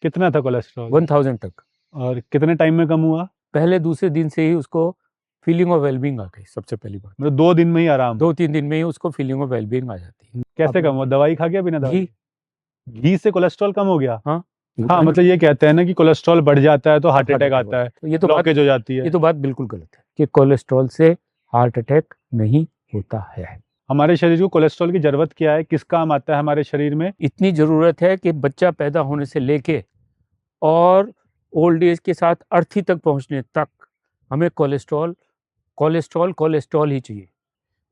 कितना था कोलेस्ट्रॉल? 1000 तक। और कितने टाइम में कम हुआ? पहले दूसरे दिन से ही उसको फीलिंग ऑफ वेलबींग आ गई। सबसे पहली बात मतलब 2 दिन में ही आराम? 2-3 दिन में ही उसको फीलिंग ऑफ वेलबींग आ जाती है। कैसे कम हुआ? दवाई खा गया? बिना दवाई? घी से कोलेस्ट्रॉल कम हो गया? हाँ, हाँ, मतलब ये कहते हैं ना कि कोलेस्ट्रॉल बढ़ जाता है तो हार्ट अटैक आता है, तो ये तो ब्लॉकेज हो जाती है। ये तो बात बिल्कुल गलत है कि कोलेस्ट्रॉल से हार्ट अटैक नहीं होता है। हमारे शरीर को कोलेस्ट्रॉल की जरूरत क्या है, किस काम आता है हमारे शरीर में? इतनी जरूरत है कि बच्चा पैदा होने से लेके और ओल्ड एज के साथ अर्थी तक पहुंचने तक हमें कोलेस्ट्रॉल कोलेस्ट्रॉल कोलेस्ट्रॉल ही चाहिए।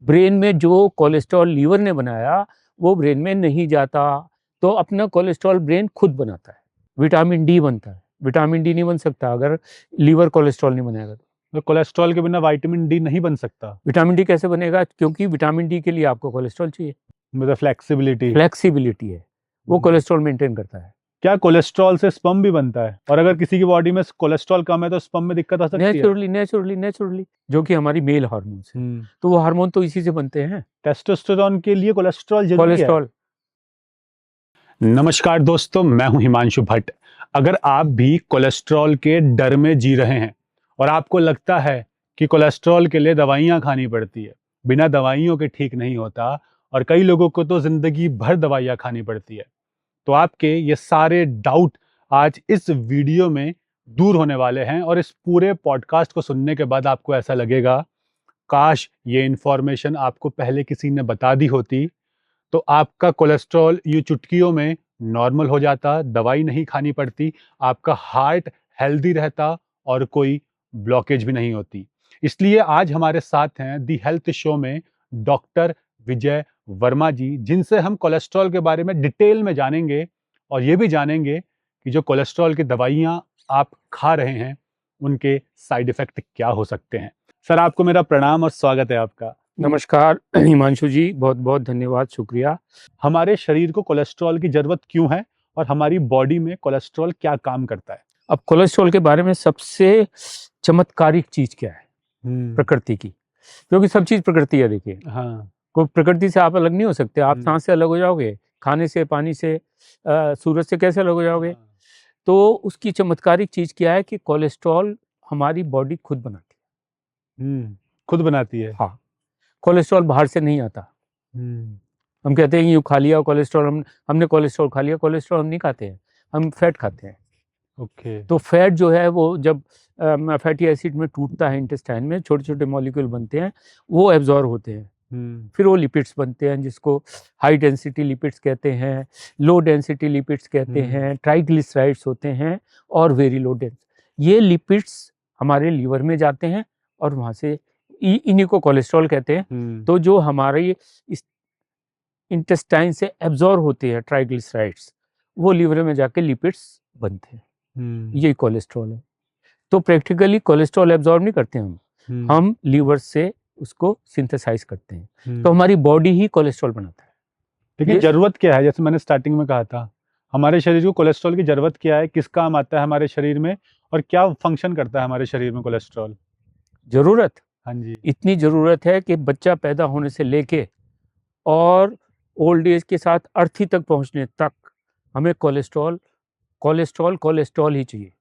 ब्रेन में जो कोलेस्ट्रॉल लीवर ने बनाया वो ब्रेन में नहीं जाता, तो अपना कोलेस्ट्रॉल ब्रेन खुद बनाता है। विटामिन डी बनता है, विटामिन डी नहीं बन सकता अगर लीवर कोलेस्ट्रॉल नहीं बनाएगा। तो कोलेस्ट्रॉल के बिना विटामिन डी नहीं बन सकता? विटामिन डी कैसे बनेगा? क्योंकि विटामिन डी के लिए आपको कोलेस्ट्रॉल चाहिए। मतलब फ्लेक्सिबिलिटी है, वो कोलेस्ट्रॉल मेंटेन करता है। क्या कोलेस्ट्रॉल से स्पर्म भी बनता है? और अगर किसी की बॉडी में कोलेस्ट्रॉल कम है तो स्पर्म में दिक्कत आ सकती है? नेचुरली जो कि हमारी मेल हार्मोन है, तो वो हार्मोन तो इसी से बनते हैं। टेस्टोस्टेरोन के लिए कोलेस्ट्रॉल जरूरी है? नमस्कार दोस्तों, मैं हूं हिमांशु भट्ट। अगर आप भी कोलेस्ट्रॉल के डर में जी रहे हैं और आपको लगता है कि कोलेस्ट्रॉल के लिए दवाइयां खानी पड़ती है, बिना दवाइयों के ठीक नहीं होता और कई लोगों को तो जिंदगी भर दवाइयां खानी पड़ती है, तो आपके ये सारे डाउट आज इस वीडियो में दूर होने वाले हैं। और इस पूरे पॉडकास्ट को सुनने के बाद आपको ऐसा लगेगा काश ये इन्फॉर्मेशन आपको पहले किसी ने बता दी होती, तो आपका कोलेस्ट्रॉल ये चुटकियों में नॉर्मल हो जाता, दवाई नहीं खानी पड़ती, आपका हार्ट हेल्दी रहता और कोई ब्लॉकेज भी नहीं होती। इसलिए आज हमारे साथ हैं दी हेल्थ शो में डॉक्टर विजय वर्मा जी, जिनसे हम कोलेस्ट्रॉल के बारे में डिटेल में जानेंगे और ये भी जानेंगे कि जो कोलेस्ट्रॉल की दवाइयाँ आप खा रहे हैं उनके साइड इफेक्ट क्या हो सकते हैं। सर, आपको मेरा प्रणाम और स्वागत है आपका। नमस्कार हिमांशु जी, बहुत बहुत धन्यवाद, शुक्रिया। हमारे शरीर को कोलेस्ट्रॉल की जरूरत क्यों है और हमारी बॉडी में कोलेस्ट्रॉल क्या काम करता है? अब कोलेस्ट्रॉल के बारे में सबसे चमत्कारिक चीज क्या है? प्रकृति की, क्योंकि सब चीज प्रकृति है। देखिए, हाँ, कोई प्रकृति से आप अलग नहीं हो सकते। आप सांस से अलग हो जाओगे, खाने से, पानी से, सूरज से कैसे अलग हो जाओगे? तो उसकी चमत्कारिक चीज क्या है कि कोलेस्ट्रॉल हमारी बॉडी खुद बनाती है। खुद बनाती है? हाँ, कोलेस्ट्रॉल बाहर से नहीं आता। हम कहते हैं यूँ खा लिया कोलेस्ट्रॉल, हमने कोलेस्ट्रॉल खा लिया। कोलेस्ट्रॉल हम नहीं खाते हैं, हम फैट खाते हैं। ओके। तो फैट जो है वो जब फैटी एसिड में टूटता है, इंटेस्टाइन में छोटे छोटे मॉलिक्यूल बनते हैं, वो एब्जॉर्ब होते हैं। फिर वो लिपिड्स बनते हैं, जिसको हाई डेंसिटी लिपिड्स कहते हैं, लो डेंसिटी लिपिड्स कहते हैं, ट्राइग्लिसराइड्स होते हैं और वेरी लो डेंस। ये लिपिड्स हमारे लीवर में जाते हैं और वहाँ से इन्हीं को कोलेस्ट्रॉल कहते हैं। तो जो हमारे इंटेस्टाइन से एब्जॉर्ब होते हैं ट्राइग्लिसराइड्स, वो लीवर में जाके लिपिड्स बनते हैं। यही कोलेस्ट्रॉल है। तो प्रैक्टिकली कोलेस्ट्रॉल एब्जॉर्ब नहीं करते हम लीवर से उसको सिंथेसाइज करते हैं। तो हमारी बॉडी ही कोलेस्ट्रॉल बनाता है। लेकिन जरूरत क्या है? जैसे मैंने स्टार्टिंग में कहा था, हमारे शरीर को कोलेस्ट्रॉल की जरूरत क्या है, किस काम आता है हमारे शरीर में और क्या फंक्शन करता है हमारे शरीर में कोलेस्ट्रॉल? जरूरत, हाँ जी, इतनी जरूरत है कि बच्चा पैदा होने से लेके और ओल्ड एज के साथ अर्थी तक पहुंचने तक हमें कोलेस्ट्रॉल कोलेस्ट्रॉल कोलेस्ट्रॉल ही चाहिए।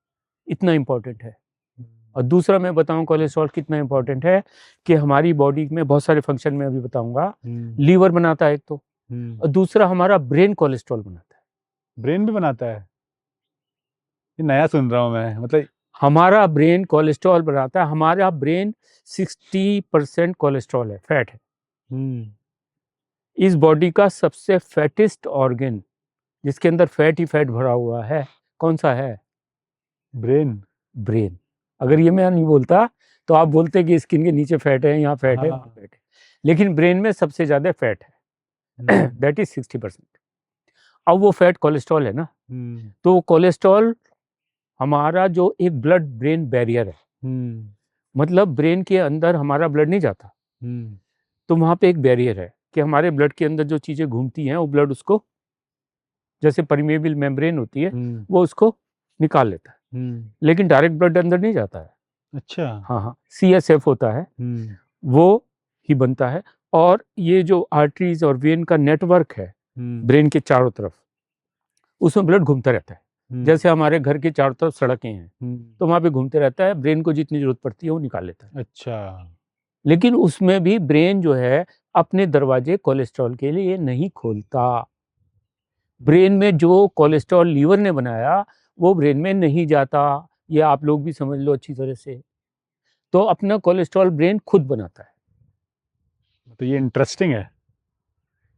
इतना इम्पोर्टेंट है। और दूसरा मैं बताऊं कोलेस्ट्रॉल कितना इम्पोर्टेंट है कि हमारी बॉडी में बहुत सारे फंक्शन में अभी बताऊंगा। लीवर बनाता है एक तो, और दूसरा हमारा ब्रेन कोलेस्ट्रॉल बनाता है। ब्रेन भी बनाता है? ये नया सुन रहा हूं मैं। मतलब हमारा ब्रेन कोलेस्ट्रॉल बनाता है। हमारा ब्रेन 60% कोलेस्ट्रॉल है, फैट है। इस बॉडी का सबसे फैटेस्ट ऑर्गन जिसके अंदर फैट ही फैट भरा हुआ है, कौन सा है? ब्रेन। ब्रेन। अगर ये मैं नहीं बोलता तो आप बोलते कि स्किन के नीचे फैट है, यहाँ फैट है, वहाँ फैट है, लेकिन ब्रेन में सबसे ज्यादा फैट है, दैट इज 60%। अब वो फैट कोलेस्ट्रॉल है ना, तो कोलेस्ट्रॉल हमारा जो एक ब्लड ब्रेन बैरियर है, मतलब ब्रेन के अंदर हमारा ब्लड नहीं जाता, तो वहाँ पे एक बैरियर है कि हमारे ब्लड के अंदर जो चीजें घूमती हैं वो ब्लड उसको, जैसे परमेबल मेम्ब्रेन होती है, वो उसको निकाल लेता है, लेकिन डायरेक्ट ब्लड अंदर नहीं जाता है। अच्छा। हाँ, CSF होता है, वो ही बनता है। और ये जो आर्टरीज और वेन का नेटवर्क है ब्रेन के चारों तरफ, उसमें ब्लड घूमता रहता है। जैसे हमारे घर के चारों तरफ सड़कें हैं तो वहाँ पे घूमते रहता है, ब्रेन को जितनी जरूरत पड़ती है वो निकाल लेता है। अच्छा। लेकिन उसमें भी ब्रेन जो है अपने दरवाजे कोलेस्ट्रॉल के लिए नहीं खोलता। ब्रेन में जो कोलेस्ट्रॉल लीवर ने बनाया वो ब्रेन में नहीं जाता, ये आप लोग भी समझ लो अच्छी तरह से। तो अपना कोलेस्ट्रॉल ब्रेन खुद बनाता है। तो ये इंटरेस्टिंग है।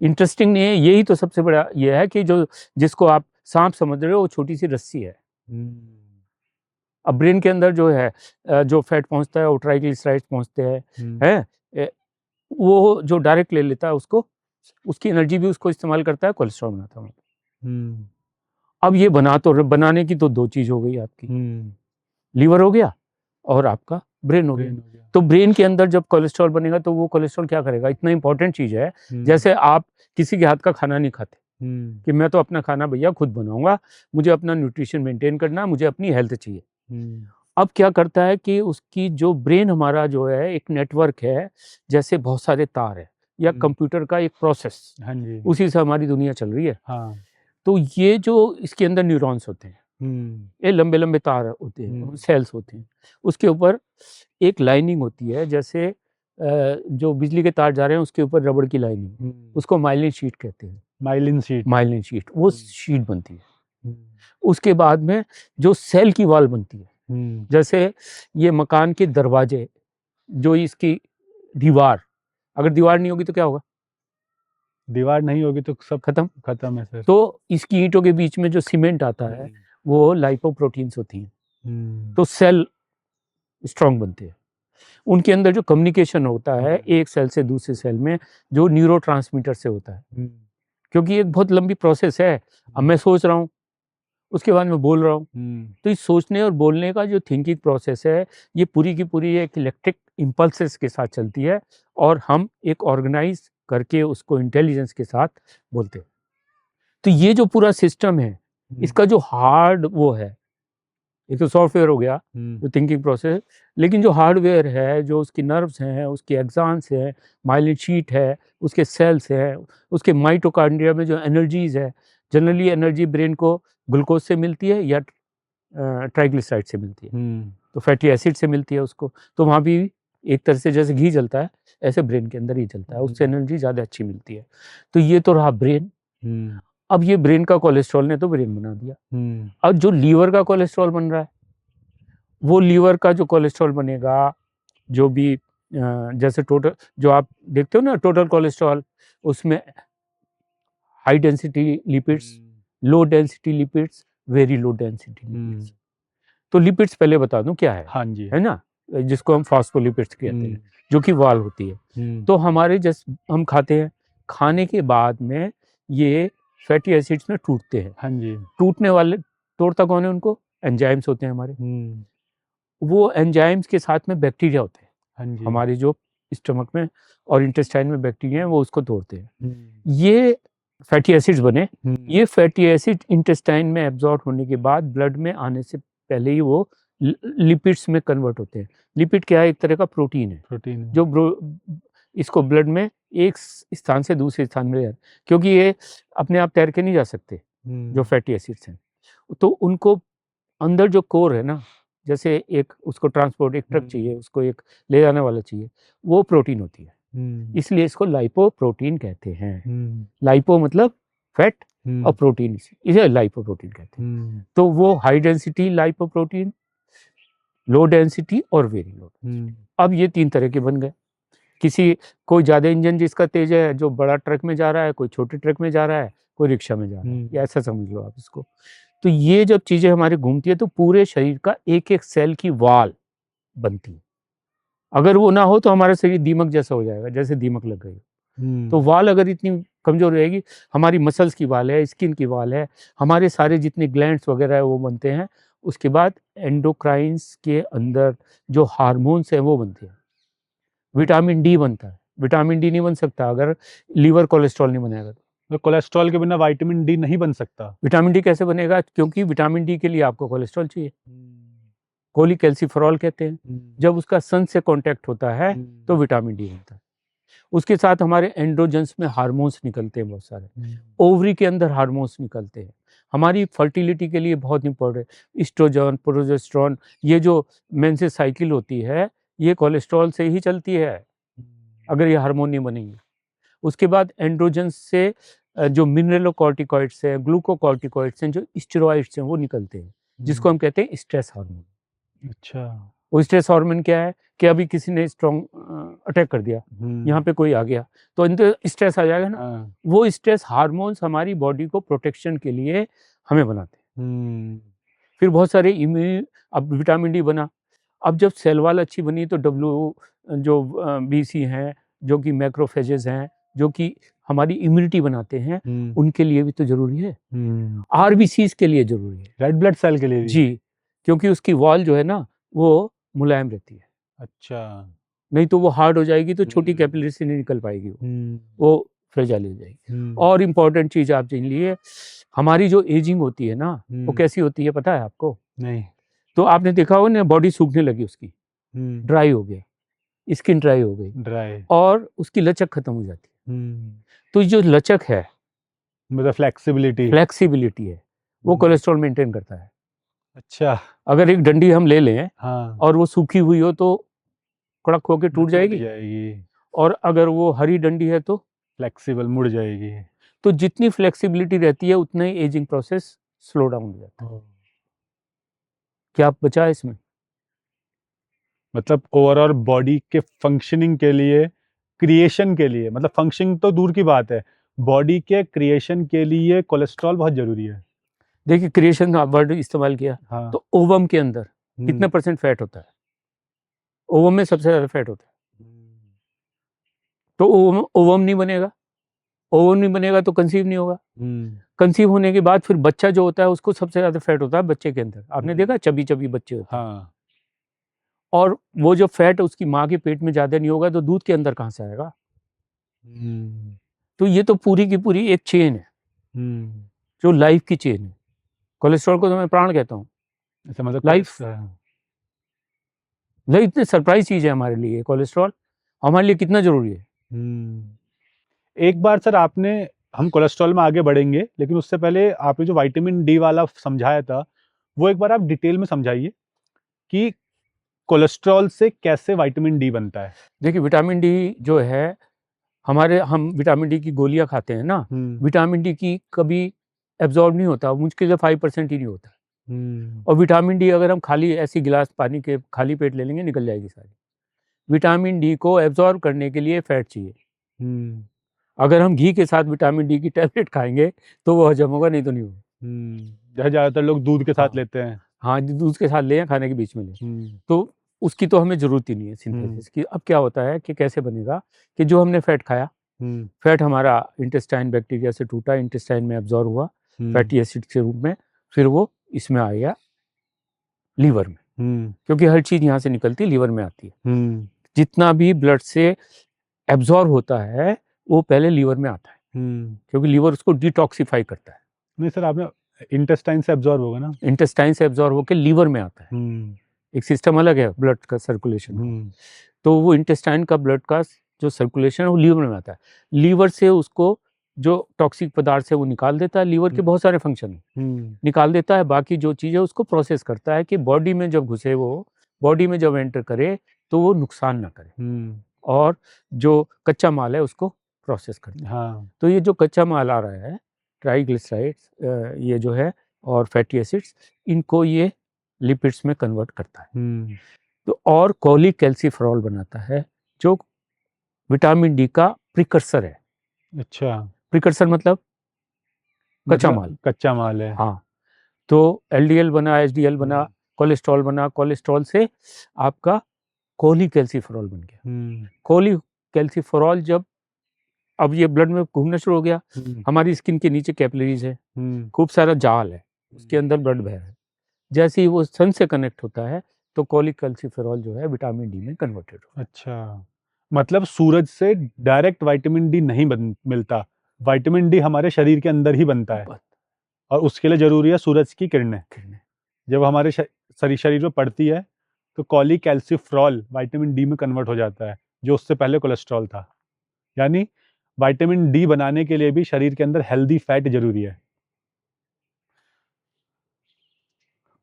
इंटरेस्टिंग नहीं है, यही तो सबसे बड़ा ये है कि जो जिसको आप सांप समझ रहे हो वो छोटी सी रस्सी है। अब ब्रेन के अंदर जो है जो फैट पहुंचता है वो ट्राइग्लिसराइड्स पहुंचते हैं, वो जो डायरेक्ट ले लेता है उसको, उसकी एनर्जी भी उसको इस्तेमाल करता है, कोलेस्ट्रॉल बनाता है। अब ये बनाने की तो दो चीज हो गई आपकी, लीवर हो गया और आपका ब्रेन हो गया। तो ब्रेन के अंदर जब कोलेस्ट्रॉल बनेगा तो वो कोलेस्ट्रॉल क्या करेगा, इतना इंपॉर्टेंट चीज है। जैसे आप किसी के हाथ का खाना नहीं खाते कि मैं तो अपना खाना भैया खुद बनाऊंगा, मुझे अपना न्यूट्रिशन मेंटेन करना, मुझे अपनी हेल्थ चाहिए। अब क्या करता है कि उसकी जो ब्रेन हमारा जो है एक नेटवर्क है, जैसे बहुत सारे तार है या कंप्यूटर का एक प्रोसेस, हाँ जी, उसी से हमारी दुनिया चल रही है। हाँ। तो ये जो इसके अंदर न्यूरॉन्स होते हैं, ये लंबे लंबे तार होते हैं, सेल्स होते हैं, उसके ऊपर एक लाइनिंग होती है, जैसे जो बिजली के तार जा रहे हैं उसके ऊपर रबड़ की लाइनिंग, उसको माइलिन शीट कहते हैं। माइलिन शीट वो शीट बनती है। उसके बाद में जो सेल की वॉल बनती है, जैसे ये मकान के दरवाजे, जो इसकी दीवार, अगर दीवार नहीं होगी तो क्या होगा, दीवार नहीं होगी तो सब खत्म है सर। तो इसकी ईंटों के बीच में जो सीमेंट आता है वो लाइपोप्रोटीन्स होती हैं, तो सेल स्ट्रांग बनते हैं। उनके अंदर जो कम्युनिकेशन होता है एक सेल से दूसरे सेल में, जो न्यूरोट्रांसमीटर से होता है, क्योंकि एक बहुत लंबी प्रोसेस है। अब मैं सोच रहा हूँ, उसके बाद मैं बोल रहा हूँ, तो इस सोचने और बोलने का जो थिंकिंग प्रोसेस है ये पूरी की पूरी एक इलेक्ट्रिक इम्पल्सेस के साथ चलती है, और हम एक ऑर्गेनाइज करके उसको इंटेलिजेंस के साथ बोलते हैं। तो ये जो पूरा सिस्टम है इसका जो हार्ड वो है, एक तो सॉफ्टवेयर हो गया जो थिंकिंग प्रोसेस, लेकिन जो हार्डवेयर है, जो उसकी नर्व्स हैं, उसके एक्सॉन्स हैं, माइलिन शीट है, उसके सेल्स हैं, उसके माइटोकॉन्ड्रिया में जो एनर्जीज है, जनरली एनर्जी ब्रेन को ग्लूकोज से मिलती है या ट्राइग्लिसराइड से मिलती है, तो फैटी एसिड से मिलती है उसको। तो वहाँ भी एक तरह से जैसे घी जलता है ऐसे ब्रेन के अंदर ही जलता है, उससे एनर्जी ज़्यादा अच्छी मिलती है। तो ये तो रहा ब्रेन। अब ये ब्रेन का कोलेस्ट्रॉल ने तो ब्रेन बना दिया। अब जो लीवर का कोलेस्ट्रॉल बन रहा है, वो लीवर का जो कोलेस्ट्रॉल बनेगा, जो भी जैसे टोटल जो आप देखते हो ना टोटल कोलेस्ट्रॉल, उसमें high density lipids, low density lipids, very low density lipids. तो लिपिड्स पहले बता दूं क्या है। हाँ जी, है ना, जिसको हम फॉस्फोलिपिड्स कहते हैं, जो कि वाल होती है। तो हमारे जैसे हम खाते हैं, खाने के बाद में ये फैटी एसिड्स में टूटते हैं। हाँ जी, टूटने वाले, तोड़ता कौन है उनको, एंजाइम्स होते हैं हमारे। वो एंजाइम्स के साथ में बैक्टीरिया होते हैं। हाँ जी, हमारे जो स्टमक में और इंटेस्टाइन में बैक्टीरिया हैं वो उसको तोड़ते हैं। ये फैटी एसिड्स बने, ये फैटी एसिड इंटेस्टाइन में एब्जॉर्ब होने के बाद ब्लड में आने से पहले ही वो लिपिड्स में कन्वर्ट होते हैं। लिपिड क्या है, एक तरह का प्रोटीन है, जो इसको ब्लड में एक स्थान से दूसरे स्थान में ले जाते, क्योंकि ये अपने आप तैर के नहीं जा सकते जो फैटी एसिड्स हैं। तो उनको अंदर जो कोर है ना, जैसे एक उसको ट्रांसपोर्ट, एक ट्रक चाहिए, उसको एक ले जाने वाला चाहिए, वो प्रोटीन होती है। इसलिए इसको लाइपोप्रोटीन कहते हैं। लाइपो मतलब फैट और प्रोटीन, इसे लाइपोप्रोटीन कहते हैं। तो वो high density lipoprotein, low density और वेरी लो। अब ये तीन तरह के बन गए। किसी कोई ज़्यादा इंजन जिसका तेज है, जो बड़ा ट्रक में जा रहा है, कोई छोटे ट्रक में जा रहा है, कोई रिक्शा में जा रहा है, या ऐसा समझ लो आप इसको। तो ये जब चीज़ें हमारी घूमती है तो पूरे शरीर का एक एक सेल की वाल बनती है। अगर वो ना हो तो हमारा शरीर दीमक जैसा हो जाएगा, जैसे दीमक लग गई। तो वाल अगर इतनी कमजोर रहेगी, हमारी मसल्स की वाल है, स्किन की वाल है, हमारे सारे जितने ग्लैंड्स वगैरह है वो बनते हैं। उसके बाद एंडोक्राइंस के अंदर जो हार्मोन्स हैं वो बनते हैं। विटामिन डी बनता है। विटामिन डी नहीं बन सकता अगर लीवर कोलेस्ट्रॉल नहीं बनेगा। तो कोलेस्ट्रॉल के बिना विटामिन डी नहीं बन सकता। विटामिन डी कैसे बनेगा, क्योंकि विटामिन डी के लिए आपको कोलेस्ट्रॉल चाहिए। कोलीकैल्सिफेरॉल कहते हैं। जब उसका सन से कांटेक्ट होता है तो विटामिन डी बनता है। उसके साथ हमारे एंड्रोजन्स में हार्मोन्स निकलते हैं बहुत सारे, ओवरी के अंदर हार्मोन्स निकलते हैं, हमारी फर्टिलिटी के लिए बहुत इंपॉर्टेंट है। इस्ट्रोजन, प्रोजेस्टेरोन, ये जो मेंसेस साइकिल होती है ये कोलेस्ट्रॉल से ही चलती है अगर ये हार्मोन नहीं बनेंगे। उसके बाद एंड्रोजन्स से जो मिनरलोकॉर्टिकॉइड्स है, ग्लूकोकॉर्टिकॉइड्स हैं, जो स्टेरॉइड्स हैं वो निकलते हैं, जिसको हम कहते हैं स्ट्रेस हार्मोन। अच्छा, वो स्ट्रेस हार्मोन क्या है कि अभी किसी ने स्ट्रॉन्ग अटैक कर दिया, यहाँ पे कोई आ गया तो इनके स्ट्रेस आ जाएगा ना, वो स्ट्रेस हार्मोन्स हमारी बॉडी को प्रोटेक्शन के लिए हमें बनाते हैं। फिर बहुत सारे अब विटामिन डी बना, अब जब सेल वॉल अच्छी बनी तो जो BC हैं, जो कि मैक्रोफेजेस हैं, जो कि हमारी इम्यूनिटी बनाते हैं, उनके लिए भी तो जरूरी है। RBCs के लिए जरूरी है, रेड ब्लड सेल के लिए भी? जी, क्योंकि उसकी वॉल जो है ना वो मुलायम रहती है। अच्छा, नहीं तो वो हार्ड हो जाएगी तो छोटी कैपिलरी से नहीं निकल पाएगी, वो फ्रेजाइल हो जाएगी। और इम्पोर्टेंट चीज आप जान लिए, हमारी जो एजिंग होती है ना वो कैसी होती है पता है आपको? नहीं। तो आपने देखा होगा ना, बॉडी सूखने लगी उसकी, ड्राई हो गया, स्किन ड्राई हो गई, ड्राई, और उसकी लचक खत्म हो जाती है। तो जो लचक है, मतलब फ्लेक्सिबिलिटी है, वो कोलेस्ट्रॉल मेंटेन करता है। अच्छा, अगर एक डंडी हम ले लें हाँ, और वो सूखी हुई हो तो कड़क होकर टूट जाएगी, और अगर वो हरी डंडी है तो फ्लेक्सिबल, मुड़ जाएगी। तो जितनी फ्लेक्सिबिलिटी रहती है उतना ही एजिंग प्रोसेस स्लो डाउन हो जाता है। क्या बचा है इसमें? मतलब ओवरऑल बॉडी के फंक्शनिंग के लिए, क्रिएशन के लिए, मतलब फंक्शनिंग तो दूर की बात है, बॉडी के क्रिएशन के लिए कोलेस्ट्रॉल बहुत जरूरी है। देखिए, क्रिएशन का वर्ड इस्तेमाल किया, हाँ, तो ओवम के अंदर कितने % फैट होता है? ओवम में सबसे ज्यादा फैट होता है। तो ओवम नहीं बनेगा, ओवम नहीं बनेगा तो कंसीव नहीं होगा, कंसीव होने के बाद फिर बच्चा जो होता है उसको सबसे ज्यादा फैट होता है बच्चे के अंदर। आपने देखा चबी चबी बच्चे होते हैं, हाँ, और वो जो फैट उसकी माँ के पेट में ज्यादा नहीं होगा तो दूध के अंदर कहाँ से आएगा? तो ये तो पूरी की पूरी एक चेन है, जो लाइफ की चेन है। कोलेस्ट्रॉल को तो मैं प्राण कहता हूँ, मतलब लाइफ। इतनी सरप्राइज चीज है हमारे लिए कोलेस्ट्रॉल, हमारे लिए कितना जरूरी है। एक बार सर हम कोलेस्ट्रॉल में आगे बढ़ेंगे, लेकिन उससे पहले आपने जो विटामिन डी वाला समझाया था वो एक बार आप डिटेल में समझाइए कि कोलेस्ट्रॉल से कैसे विटामिन डी बनता है। देखिए, विटामिन डी जो है हम विटामिन डी की गोलियां खाते हैं ना, विटामिन डी की कभी एब्जॉर्ब नहीं होता, मुश्किल से 5% ही नहीं होता। और विटामिन डी अगर हम खाली ऐसी गिलास पानी के खाली पेट ले लेंगे निकल जाएगी सारी। विटामिन डी को एब्जॉर्ब करने के लिए फैट चाहिए। अगर हम घी के साथ विटामिन डी की टैबलेट खाएंगे तो वो हजम होगा, नहीं तो नहीं होगा। ज्यादातर लोग दूध के साथ लेते हैं। हाँ, दूध के साथ लें, खाने के बीच में लें, तो उसकी तो हमें जरूरत ही नहीं है सिंथेसिस की। अब क्या होता है कि कैसे बनेगा कि जो हमने फैट खाया, फैट हमारा इंटेस्टाइन बैक्टीरिया से टूटा, इंटेस्टाइन में एब्जॉर्ब हुआ फैटी एसिड के रूप में, फिर वो इसमें आया लीवर में, क्योंकि हर चीज यहाँ से निकलती लीवर में आती है। जितना भी ब्लड से एब्जॉर्ब होता है वो पहले लीवर में आता है, क्योंकि लीवर उसको डिटॉक्सिफाई करता है। नहीं सर, आपने इंटेस्टाइन से एब्जॉर्ब होगा ना? इंटेस्टाइन से एब्जॉर्ब होकर लीवर में आता है, एक सिस्टम अलग है ब्लड का सर्कुलेशन। तो वो इंटेस्टाइन का ब्लड का जो सर्कुलेशन है वो लीवर में आता है, लीवर से उसको जो टॉक्सिक पदार्थ है वो निकाल देता है। लीवर के बहुत सारे फंक्शन निकाल देता है, बाकी जो चीज़ है उसको प्रोसेस करता है कि बॉडी में जब घुसे, वो बॉडी में जब एंटर करे तो वो नुकसान ना करे, और जो कच्चा माल है उसको प्रोसेस करता है। हाँ। तो ये जो कच्चा माल आ रहा है, ट्राइग्लिसराइड्स ये जो है और फैटी एसिड्स, इनको ये लिपिड्स में कन्वर्ट करता है। तो और कोलिकैल्सिफेरॉल बनाता है जो विटामिन डी का प्रिकर्सर है। अच्छा, प्रिकर्सर मतलब कच्चा माल। कच्चा माल है। हाँ, तो LDL बना, HDL बना, कोलेस्ट्रॉल बना, कोलेस्ट्रॉल से आपका कोलिकैल्सिफेरॉल बन गया। कोलिकैल्सिफेरॉल जब अब ये ब्लड में घूमना शुरू हो गया, हमारी स्किन के नीचे कैपिलरीज है, खूब सारा जाल है, उसके अंदर ब्लड बह रहा है, जैसे ही वो सन से कनेक्ट होता है तो कोलिकैल्सिफेरॉल जो है विटामिन डी में कन्वर्टेड हो। अच्छा, मतलब सूरज से डायरेक्ट विटामिन डी नहीं मिलता, विटामिन डी हमारे शरीर के अंदर ही बनता है, और उसके लिए जरूरी है सूरज की किरणें। जब हमारे शरीर में पड़ती है तो कोलिकैल्सिफेरॉल विटामिन डी में कन्वर्ट हो जाता है, जो उससे पहले कोलेस्ट्रॉल था। यानी विटामिन डी बनाने के लिए भी शरीर के अंदर हेल्दी फैट जरूरी है।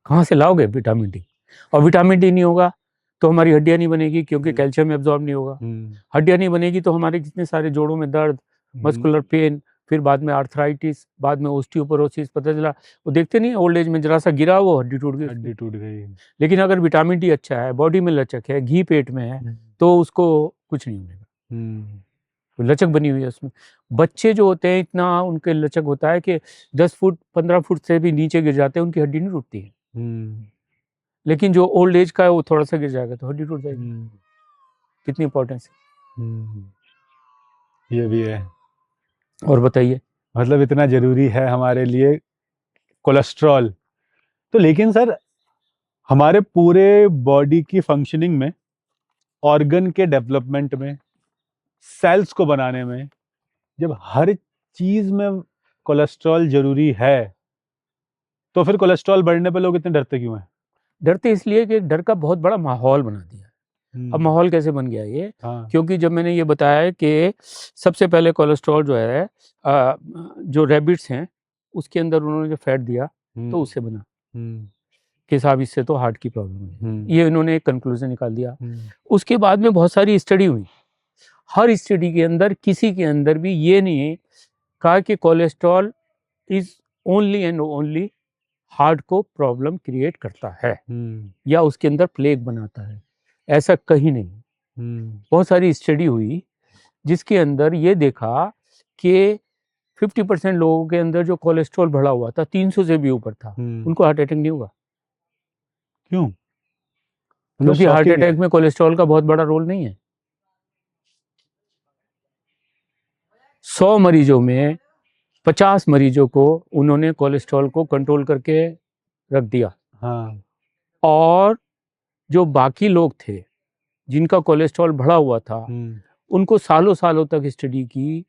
कहाँ से लाओगे विटामिन डी? और विटामिन डी नहीं होगा तो हमारी हड्डियां नहीं बनेगी, क्योंकि कैल्शियम एब्जॉर्ब नहीं होगा। हड्डियां नहीं बनेगी तो हमारे कितने सारे जोड़ों में दर्द, मस्कुलर पेन, फिर बाद में आर्थराइटिस, बाद में ओस्टियोपोरोसिस। पता चला वो देखते नहीं, ओल्ड एज में जरा सा गिरा वो हड्डी टूट गई, हड्डी टूट गई। लेकिन अगर विटामिन डी अच्छा है, बॉडी में लचक है, घी पेट में है, तो उसको कुछ नहीं होगा, तो लचक बनी हुई है उसमें। बच्चे जो होते हैं इतना उनके लचक होता है कि 10 फुट 15 फुट से भी नीचे गिर जाते हैं, उनकी हड्डी नहीं टूटती है। लेकिन जो ओल्ड एज का है वो थोड़ा सा गिर जाएगा तो हड्डी टूट जाएगी। कितनी इंपॉर्टेंस है, ये भी है। और बताइए, मतलब इतना जरूरी है हमारे लिए कोलेस्ट्रॉल। तो लेकिन सर, हमारे पूरे बॉडी की फंक्शनिंग में, ऑर्गन के डेवलपमेंट में, सेल्स को बनाने में, जब हर चीज में कोलेस्ट्रॉल जरूरी है, तो फिर कोलेस्ट्रॉल बढ़ने पे लोग इतने डरते क्यों हैं? डरते इसलिए कि डर का बहुत बड़ा माहौल बना दिया। अब माहौल कैसे बन गया ये? क्योंकि जब मैंने ये बताया है कि सबसे पहले कोलेस्ट्रॉल जो है जो रैबिट्स हैं उसके अंदर उन्होंने जो फैट दिया तो उससे बना कि साहब इससे तो हार्ट की प्रॉब्लम है, ये इन्होंने एक कंक्लूजन निकाल दिया। उसके बाद में बहुत सारी स्टडी हुई, हर स्टडी के अंदर किसी के अंदर भी ये नहीं कहा कि cholesterol is only and only heart को प्रॉब्लम क्रिएट करता है या उसके अंदर प्लेग बनाता है, ऐसा कहीं नहीं। बहुत सारी स्टडी हुई जिसके अंदर ये देखा कि 50% लोगों के अंदर जो कोलेस्ट्रॉल बढ़ा हुआ था 300 से भी ऊपर था, उनको हार्ट अटैक नहीं हुआ। क्यों? क्योंकि हार्ट अटैक में कोलेस्ट्रॉल का बहुत बड़ा रोल नहीं है। 100 मरीजों में 50 मरीजों को उन्होंने कोलेस्ट्रॉल को कंट्रोल करके रख दिया। और जो बाकी लोग थे जिनका कोलेस्ट्रॉल बढ़ा हुआ था उनको सालों सालों तक स्टडी की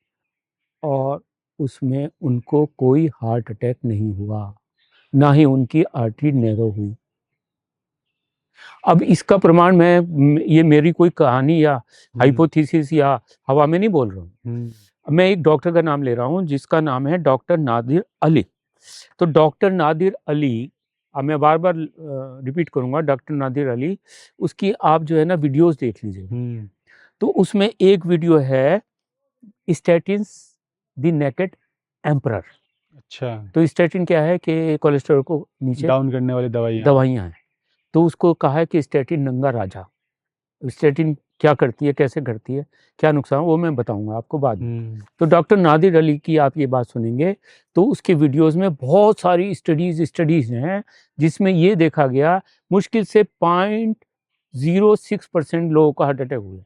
और उसमें उनको कोई हार्ट अटैक नहीं हुआ, ना ही उनकी आर्टरी नैरो हुई। अब इसका प्रमाण ये मेरी कोई कहानी या हाइपोथेसिस या हवा में नहीं बोल रहा हूँ। मैं एक डॉक्टर का नाम ले रहा हूँ जिसका नाम है डॉक्टर नादिर अली। तो डॉक्टर नादिर अली, अब मैं बार बार रिपीट करूँगा, डॉक्टर नादिर अली, उसकी आप जो है ना वीडियोस देख लीजिए। तो उसमें एक वीडियो है स्टैटिन्स द नेकेड एम्परर। अच्छा, तो स्टैटिन क्या है कि कोलेस्ट्रॉल को नीचे डाउन करने वाली दवाइयाँ हैं। तो उसको कहा है कि स्टैटिन नंगा राजा। स्टैटिन क्या करती है, कैसे करती है, क्या नुकसान, वो मैं बताऊंगा आपको बाद में। तो डॉक्टर नादिर अली की आप ये बात सुनेंगे तो उसके वीडियोस में बहुत सारी स्टडीज हैं जिसमें ये देखा गया मुश्किल से 0.06% लोगों का हार्ट अटैक हुआ।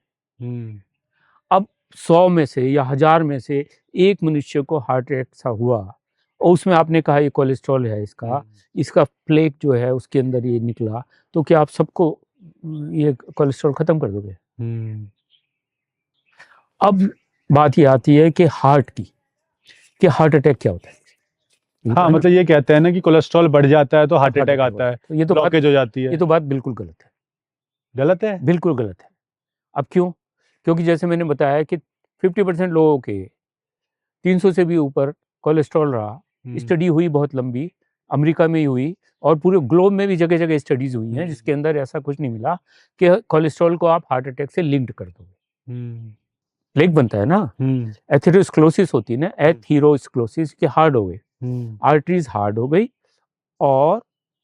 अब 100 में से या 1000 में से एक मनुष्य को हार्ट अटैक सा हुआ और उसमें आपने कहा ये कोलेस्ट्रॉल है, इसका प्लेग जो है उसके अंदर ये निकला, तो क्या आप सबको ये कोलेस्ट्रॉल खत्म कर दोगे? अब बात ये आती है कि हार्ट की, कि हार्ट अटैक क्या होता है। हाँ, मतलब ये कहते हैं ना कि कोलेस्ट्रॉल बढ़ जाता है तो हार्ट अटैक आता है, तो ये तो ब्लॉकेज हो जाती है। ये तो बात बिल्कुल गलत है। गलत है? बिल्कुल गलत है। अब क्यों? क्योंकि जैसे मैंने बताया कि 50% लोगों के 300 से भी ऊपर कोलेस्ट्रॉल रहा। स्टडी हुई बहुत लंबी, अमेरिका में ही हुई और पूरे ग्लोब में भी जगह जगह स्टडीज हुई हैं जिसके अंदर ऐसा कुछ नहीं मिला कि कोलेस्ट्रॉल को आप हार्ट अटैक से लिंक्ड कर दोगे। प्लेग बनता है ना, एथेरोस्क्लेरोसिस होती है ना, एथेरोस्क्लेरोसिस के हार्ड हो गए, आर्टरीज हार्ड हो गई और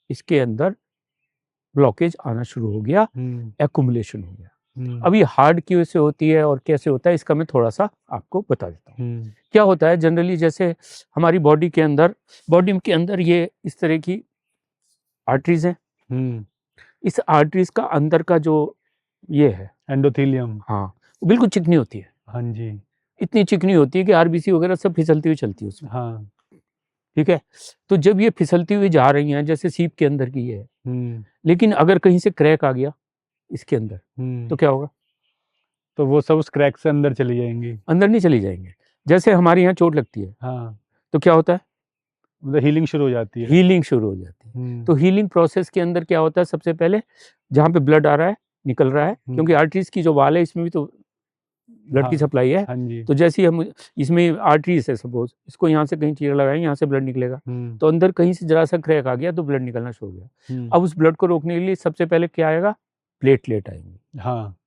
इसके अंदर ब्लॉकेज आना शुरू हो गया, एक्युमुलेशन हो गया। अब ये हार्ड की वजह से होती है और कैसे होता है इसका मैं थोड़ा सा आपको बता देता हूँ। क्या होता है जनरली, जैसे हमारी बॉडी के अंदर ये इस तरह की आर्टरीज हैं। इस आर्टरीज का अंदर का जो ये है एंडोथेलियम, हाँ, बिल्कुल चिकनी होती है। हाँ जी, इतनी चिकनी होती है कि आरबीसी वगैरह सब फिसलती हुई चलती है उसमें। हाँ, ठीक है। तो जब ये फिसलती हुई जा रही हैं, जैसे सीप के अंदर की है, लेकिन अगर कहीं से क्रैक आ गया इसके अंदर तो क्या होगा? तो वो सब उस क्रैक से अंदर चली जाएंगी। अंदर नहीं चली जाएंगे। जैसे हमारे यहाँ चोट लगती है, हाँ, तो क्या होता है? मतलब हीलिंग शुरू हो जाती है। हीलिंग शुरू हो जाती है। तो हीलिंग प्रोसेस के अंदर क्या होता है, सबसे पहले जहाँ पे ब्लड आ रहा है, निकल रहा है, क्योंकि आर्टरीज की जो वाल है इसमें भी तो ब्लड की हाँ, सप्लाई है। हाँ जी। तो जैसे ही हम इसमें आर्टरीज है, सपोज इसको यहाँ से कहीं चीरा लगाएंगे, यहाँ से ब्लड निकलेगा, हम्म, तो अंदर कहीं से जरा सा क्रैक आ गया तो ब्लड निकलना शुरू हो गया। हम्म, अब उस ब्लड को रोकने के लिए सबसे पहले क्या आएगा? प्लेटलेट आएंगे। हाँ,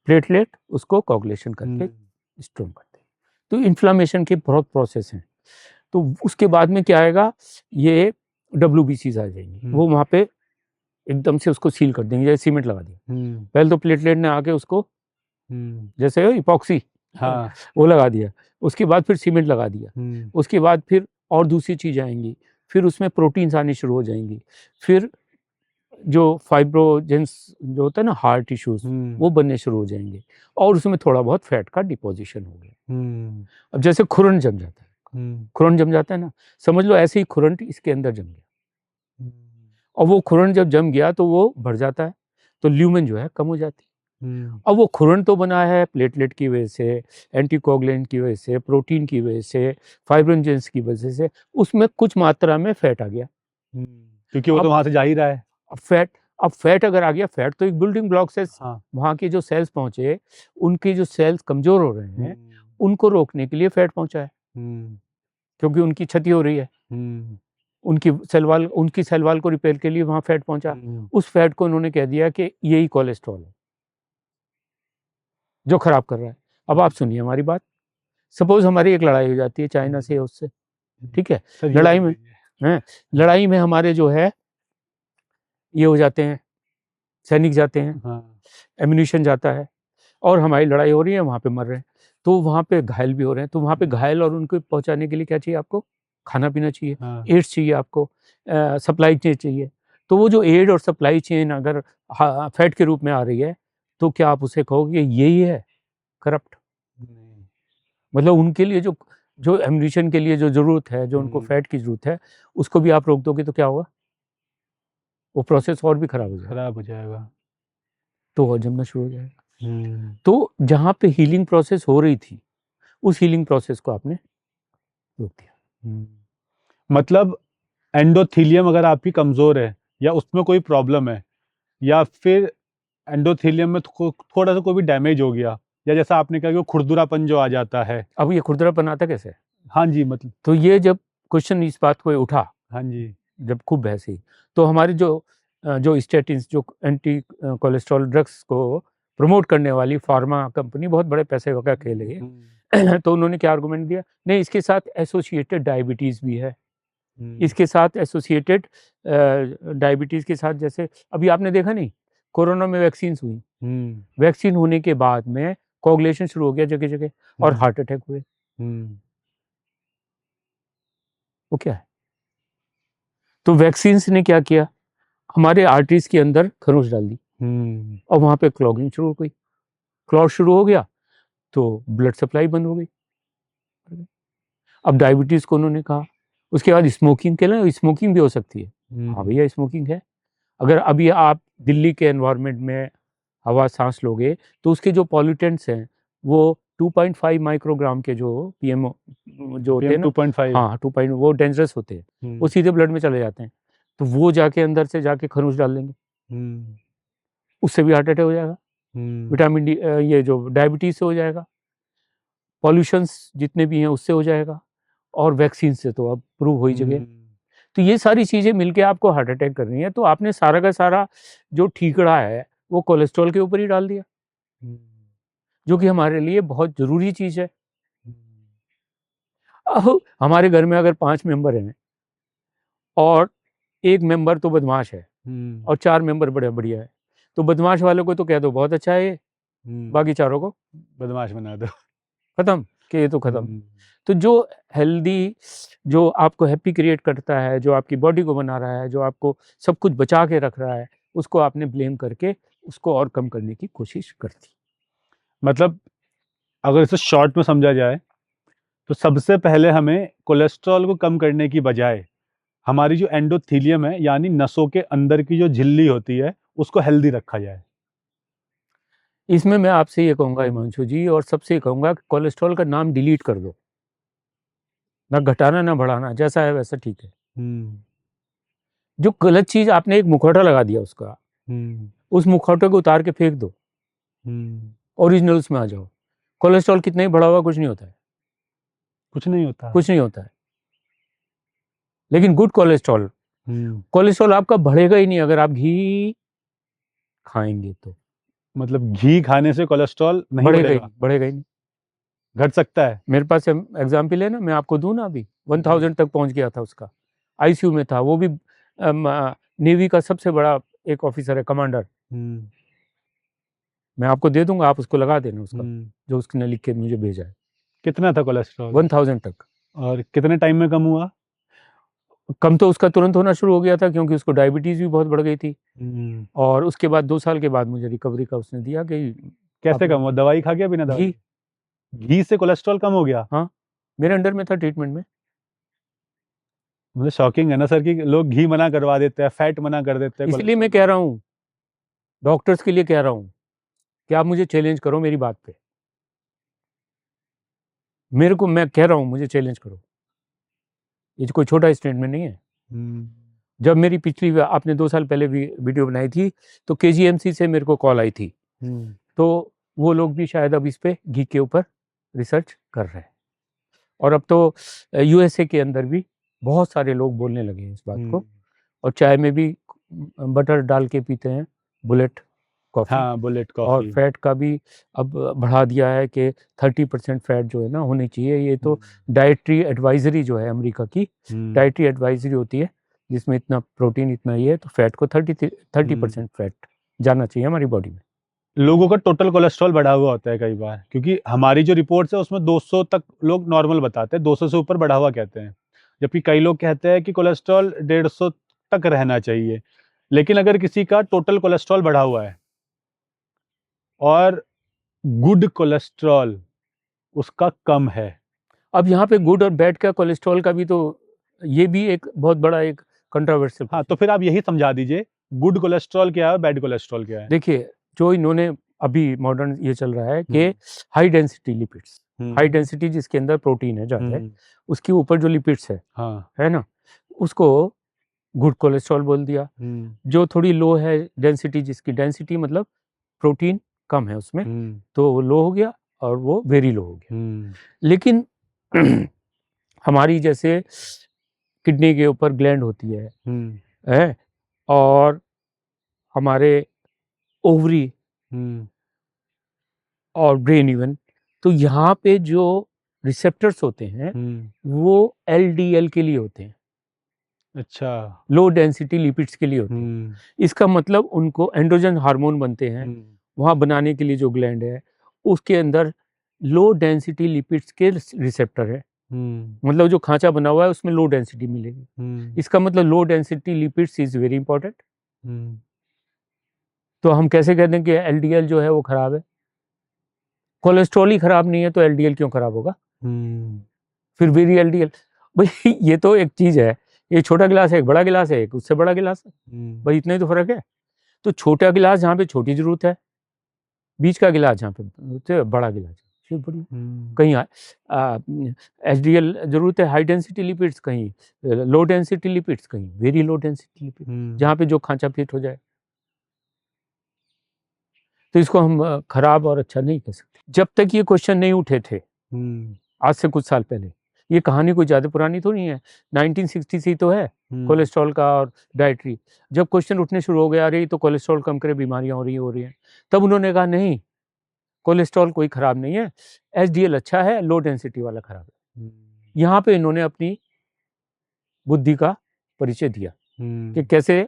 प्लेटलेट उसको कोगुलेशन करके स्ट्रॉन्ग करते हैं। तो इन्फ्लामेशन के बहुत प्रोसेस हैं। तो उसके बाद में क्या आएगा? ये WBCs आ जाएंगी, वो वहाँ पे एकदम से उसको सील कर देंगे, जैसे सीमेंट लगा दिया। पहले तो प्लेटलेट ने आके उसको जैसे इपॉक्सी हाँ, वो लगा दिया, उसके बाद फिर सीमेंट लगा दिया, उसके बाद फिर और दूसरी चीज़ें आएंगी, फिर उसमें प्रोटीन्स आनी शुरू हो जाएंगी, फिर जो फाइब्रोजेंस जो होता है ना हार्ट टिश्यूज, वो बनने शुरू हो जाएंगे, और उसमें थोड़ा बहुत फैट का डिपोजिशन हो गया। अब जैसे खुरन जम जाता है, खुरन जम जाता है ना, समझ लो ऐसे ही खुरन इसके अंदर जम गया, और वो खुरन जब जम गया तो वो बढ़ जाता है, तो ल्यूमेन जो है कम हो जाती है। अब वो खुरन तो बना है प्लेटलेट की वजह से, एंटीकोगुलेंट की वजह से, प्रोटीन की वजह से, फाइब्रोजेंस की वजह से, उसमें कुछ मात्रा में फैट आ गया, क्योंकि वो तो वहां से जा ही रहा है। अब फैट अगर आ गया, फैट तो एक बिल्डिंग ब्लॉक से, हाँ, वहाँ के जो सेल्स पहुंचे, उनके जो सेल्स कमजोर हो रहे हैं, उनको रोकने के लिए फैट पहुंचा है, क्योंकि उनकी क्षति हो रही है, उनकी सेल वाल को रिपेयर के लिए वहां फैट पहुंचा। उस फैट को उन्होंने कह दिया कि यही कोलेस्ट्रॉल है जो खराब कर रहा है। अब आप सुनिए हमारी बात, सपोज हमारी एक लड़ाई हो जाती है चाइना से, उससे, ठीक है, लड़ाई में हमारे जो है ये हो जाते हैं, सैनिक जाते हैं, एम्यूनिशन जाता है, और हमारी लड़ाई हो रही है, वहाँ पे मर रहे हैं, तो वहाँ पे घायल भी हो रहे हैं। तो वहाँ पे घायल और उनको पहुँचाने के लिए क्या चाहिए आपको? खाना पीना चाहिए, एड्स चाहिए आपको, सप्लाई चेन चाहिए। तो वो जो एड और सप्लाई चेन अगर फैट के रूप में आ रही है, तो क्या आप उसे कहोगे यही है करप्ट? मतलब उनके लिए जो जो एम्यूनिशन के लिए जो जरूरत है, जो उनको फैट की जरूरत है, उसको भी आप रोक दोगे तो क्या होगा? वो प्रोसेस और भी खराब हो जाएगा, तो और जमना शुरू हो जाएगा। तो जहाँ पे हीलिंग प्रोसेस हो रही थी, उस हीलिंग प्रोसेस को आपने रोक दिया। मतलब एंडोथीलियम अगर आपकी कमजोर है, या उसमें कोई प्रॉब्लम है, या फिर एंडोथीलियम में थोड़ा सा कोई भी डैमेज हो गया, या जैसा आपने कहा कि वो खुरदुरापन जो आ जाता है। अब ये खुरदरापन आता कैसे? हाँ जी, मतलब तो ये जब क्वेश्चन इस बात को उठा, हाँ जी, जब खूब बहस हुई, तो हमारे जो स्टेटिन्स, जो एंटी कोलेस्ट्रॉल ड्रग्स को प्रमोट करने वाली फार्मा कंपनी, बहुत बड़े पैसे का खेल है ये। तो उन्होंने क्या आर्गुमेंट दिया? नहीं, इसके साथ एसोसिएटेड डायबिटीज़ भी है, इसके साथ एसोसिएटेड डायबिटीज़ के साथ, जैसे अभी आपने देखा नहीं, कोरोना में वैक्सीन हुई, वैक्सीन होने के बाद में कोगुलेशन शुरू हो गया जगह जगह, और हार्ट अटैक हुए। वो क्या है? तो वैक्सीन ने क्या किया? हमारे आर्टरीज के अंदर खरोंच डाल दी, और वहाँ पे क्लॉगिंग शुरू हो गई, क्लॉट शुरू हो गया, तो ब्लड सप्लाई बंद हो गई। अब डायबिटीज़ को उन्होंने कहा, उसके बाद स्मोकिंग के लिए, स्मोकिंग भी हो सकती है। हाँ भैया, स्मोकिंग है। अगर अभी आप दिल्ली के एनवायरनमेंट में हवा सांस लोगे, तो उसके जो पॉल्यूटेंट्स हैं, वो 2.5 माइक्रोग्राम के जो पीएम जो होते हैं ना, 2.5, हाँ 2. वो डेंजरस होते हैं, वो सीधे ब्लड में चले जाते हैं, तो वो जाके अंदर से जाके खरोंच डाल देंगे, उससे भी हार्ट अटैक हो जाएगा, विटामिन डी, ये जो डायबिटीज से हो जाएगा, पॉल्यूशंस जितने भी हैं उससे हो जाएगा, और वैक्सीन से तो अब प्रूव हो ही जगह। तो ये सारी चीज़ें मिलके आपको हार्ट अटैक कर रही हैं, तो आपने सारा का सारा जो ठीकड़ा है वो कोलेस्ट्रॉल के ऊपर ही डाल दिया, जो कि हमारे लिए बहुत ज़रूरी चीज़ है। अब हमारे घर में अगर 5 मेंबर हैं, और 1 मेंबर तो बदमाश है, और 4 मेंबर बड़े बढ़िया है, तो बदमाश वालों को तो कह दो बहुत अच्छा है ये, बाकी चारों को बदमाश बना दो, खत्म, कि ये तो खत्म। तो जो हेल्दी, जो आपको हैप्पी क्रिएट करता है, जो आपकी बॉडी को बना रहा है, जो आपको सब कुछ बचा के रख रहा है, उसको आपने ब्लेम करके उसको और कम करने की कोशिश करती। मतलब अगर इसे शॉर्ट में समझा जाए, तो सबसे पहले हमें कोलेस्ट्रॉल को कम करने की बजाय हमारी जो एंडोथीलियम है, यानी नसों के अंदर की जो झिल्ली होती है, उसको हेल्दी रखा जाए। इसमें मैं आपसे ये कहूँगा हिमांशु जी, और सबसे कहूँगा कि कोलेस्ट्रॉल का नाम डिलीट कर दो, ना घटाना ना बढ़ाना, जैसा है वैसा ठीक है। जो गलत चीज़ आपने एक मुखौटा लगा दिया उसका, उस मुखौटे को उतार के फेंक दो, ओरिजिनल्स में आ जाओ। कोलेस्ट्रॉल कितना ही बढ़ा हुआ कुछ नहीं होता है, कुछ नहीं होता। कुछ नहीं होता है। लेकिन गुड कोलेस्ट्रॉल, हम्म, कोलेस्ट्रॉल आपका बढ़ेगा ही नहीं अगर आप घी खाएंगे तो। मतलब घी खाने से कोलेस्ट्रॉल नहीं बढ़ेगा ही बढ़ेगा, नहीं, बढ़ेगा ही नहीं। घट सकता है। मेरे पास एग्जाम्पल है ना, मैं आपको दूं ना, अभी 1000 तक पहुंच गया था उसका, आईसीयू में था वो भी। नेवी का सबसे बड़ा एक ऑफिसर है, कमांडर, हम्म, मैं आपको दे दूंगा, आप उसको लगा देना उसका, हम्म। जो उसने लिख के मुझे भेजा है। कितना था कोलेस्ट्रॉल 1000 तक। और कितने टाइम में कम हुआ? कम तो उसका तुरंत होना शुरू हो गया था, क्योंकि उसको डायबिटीज भी बहुत बढ़ गई थी। हम्म, और उसके बाद 2 साल के बाद मुझे रिकवरी का उसने दिया कि कैसे आप कम हुआ? दवाई खा के बिना दवाई? घी। घी से कोलेस्ट्रॉल कम हो गया? हाँ, मेरे अंडर में था ट्रीटमेंट में। मुझे शॉकिंग है ना सर कि लोग घी मना करवा देते हैं, फैट मना कर देते हैं इसलिए मैं कोलेस्ट्रॉल। कह रहा हूँ, डॉक्टर्स के लिए कह रहा हूँ कि आप मुझे चैलेंज करो मेरी बात पे। मेरे को, मैं कह रहा हूँ, मुझे चैलेंज करो, ये कोई छोटा स्टेटमेंट नहीं है। हम्म, जब मेरी पिछली, आपने 2 साल पहले भी वीडियो बनाई थी, तो केजीएमसी से मेरे को कॉल आई थी, हम्म, तो वो लोग भी शायद अब इस पे घी के ऊपर रिसर्च कर रहे हैं। और अब तो यूएसए के अंदर भी बहुत सारे लोग बोलने लगे हैं इस बात को। और चाय में भी बटर डाल के पीते हैं, बुलेट कॉफ़ी। हाँ, बुलेट और कॉफी। फैट का भी अब बढ़ा दिया है कि 30% फैट जो है ना होनी चाहिए। ये तो डाइटरी एडवाइजरी जो है अमेरिका की, डाइटरी एडवाइजरी होती है, जिसमें इतना प्रोटीन इतना ये है, तो फैट को 30% फैट जाना चाहिए हमारी बॉडी में। लोगों का टोटल कोलेस्ट्रॉल बढ़ा हुआ होता है कई बार, क्योंकि हमारी जो रिपोर्ट्स है उसमें 200 तक लोग नॉर्मल बताते हैं, 200 से ऊपर बढ़ा हुआ कहते हैं, जबकि कई लोग कहते हैं कि कोलेस्ट्रॉल 150 तक रहना चाहिए। लेकिन अगर किसी का टोटल कोलेस्ट्रॉल बढ़ा हुआ है और गुड कोलेस्ट्रॉल उसका कम है। अब यहाँ पे गुड और बैड का कोलेस्ट्रॉल का भी तो, ये भी एक बहुत बड़ा एक कंट्रोवर्शियल। हाँ, तो फिर आप यही समझा दीजिए, गुड कोलेस्ट्रॉल क्या है और बैड कोलेस्ट्रॉल क्या है? देखिए, जो इन्होंने अभी मॉडर्न ये चल रहा है कि high density lipids, high density जिसके अंदर प्रोटीन है ज़्यादा है, उसके ऊपर जो लिपिड्स हाँ, है ना, उसको गुड कोलेस्ट्रॉल बोल दिया। जो थोड़ी लो है डेंसिटी, जिसकी डेंसिटी मतलब प्रोटीन कम है उसमें, तो वो लो हो गया और वो वेरी लो हो गया। लेकिन हमारी जैसे किडनी के ऊपर ग्लैंड होती है, और हमारे ओवरी और ब्रेन इवन, तो यहाँ पे जो रिसेप्टर्स होते हैं वो एलडीएल के लिए होते हैं, अच्छा। लो डेंसिटी लिपिड्स के लिए होते हैं। इसका मतलब उनको एंड्रोजन हार्मोन बनते हैं वहाँ बनाने के लिए, जो ग्लैंड है उसके अंदर लो डेंसिटी लिपिड्स के रिसेप्टर है। मतलब जो खांचा बना हुआ है उसमें लो डेंसिटी मिलेगी। इसका मतलब low density lipids is very important. तो हम कैसे कहते हैं कि एलडीएल जो है वो खराब है? कोलेस्ट्रॉल ही खराब नहीं है तो एलडीएल क्यों खराब होगा? फिर वेरी एलडीएल, भाई ये तो एक चीज है, ये छोटा गिलास है, एक बड़ा गिलास है, एक उससे बड़ा गिलास है, भाई इतना ही तो फर्क है। तो छोटा गिलास जहाँ पे छोटी जरूरत है, बीच का गिलास जहाँ पे बड़ा गिलास बड़ी, कहीं एचडीएल जरूरत है, हाई डेंसिटी लिपिड्स, कहीं लो डेंसिटी लिपिड्स, कहीं वेरी लो डेंसिटी लिपिड, जहाँ पे जो खांचा फिट हो जाए। तो इसको हम खराब और अच्छा नहीं कह सकते। जब तक ये क्वेश्चन नहीं उठे थे आज से कुछ साल पहले, ये कहानी कोई ज़्यादा पुरानी तो नहीं है, 1960 से ही तो है कोलेस्ट्रॉल का और डाइटरी। जब क्वेश्चन उठने शुरू हो गया, अरे तो कोलेस्ट्रॉल कम करे, बीमारियां हो रही हैं, तब उन्होंने कहा नहीं, कोलेस्ट्रॉल कोई ख़राब नहीं है, एचडीएल अच्छा है, लो डेंसिटी वाला ख़राब है। यहाँ पे इन्होंने अपनी बुद्धि का परिचय दिया कि कैसे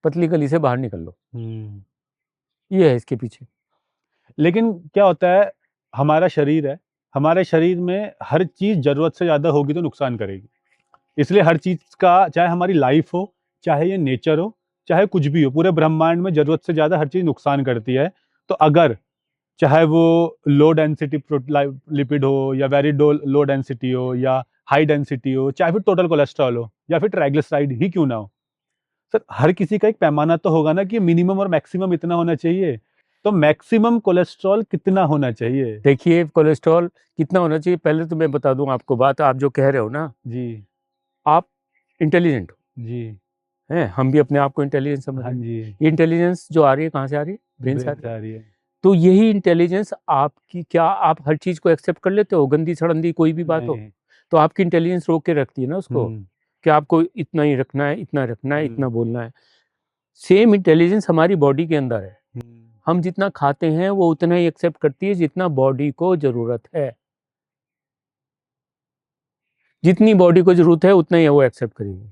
पतली गली से बाहर निकल लो, ये है इसके पीछे। लेकिन क्या होता है, हमारा शरीर है, हमारे शरीर में हर चीज जरूरत से ज्यादा होगी तो नुकसान करेगी। इसलिए हर चीज का, चाहे हमारी लाइफ हो, चाहे ये नेचर हो, चाहे कुछ भी हो, पूरे ब्रह्मांड में जरूरत से ज्यादा हर चीज नुकसान करती है। तो अगर चाहे वो लो डेंसिटी लिपिड हो या वेरी लो डेंसिटी हो या हाई डेंसिटी हो, चाहे फिर टोटल कोलेस्ट्रॉल हो या फिर ट्राइग्लिसराइड ही क्यों ना हो, सर हर किसी का एक पैमाना तो होगा ना कि मिनिमम और मैक्सिमम इतना होना चाहिए। तो मैक्सिमम कोलेस्ट्रॉल कितना होना चाहिए? देखिए, कोलेस्ट्रॉल कितना होना चाहिए, पहले तो मैं बता दूं आपको बात, आप जो कह रहे हो ना, जी, आप इंटेलिजेंट हो, जी, हैं, हम भी अपने आप को इंटेलिजेंट समझ हाँ रहे हैं। जी, ये इंटेलिजेंस जो आ रही है कहाँ से आ रही है? ब्रेन से आ ब्रेन रही से है। आ रही है। तो यही इंटेलिजेंस आपकी, क्या आप हर चीज को एक्सेप्ट कर लेते हो? गंदी सड़ंदी कोई भी बात हो नहीं। तो आपकी इंटेलिजेंस रोक के रखती है ना उसको, हम्म, कि आपको इतना ही रखना है, इतना रखना है, इतना हम्म, बोलना है। सेम इंटेलिजेंस हमारी बॉडी के अंदर है। हम्म, हम जितना खाते हैं वो उतना ही एक्सेप्ट करती है जितना बॉडी को जरूरत है। जितनी बॉडी को जरूरत है उतना ही वो एक्सेप्ट करेगी।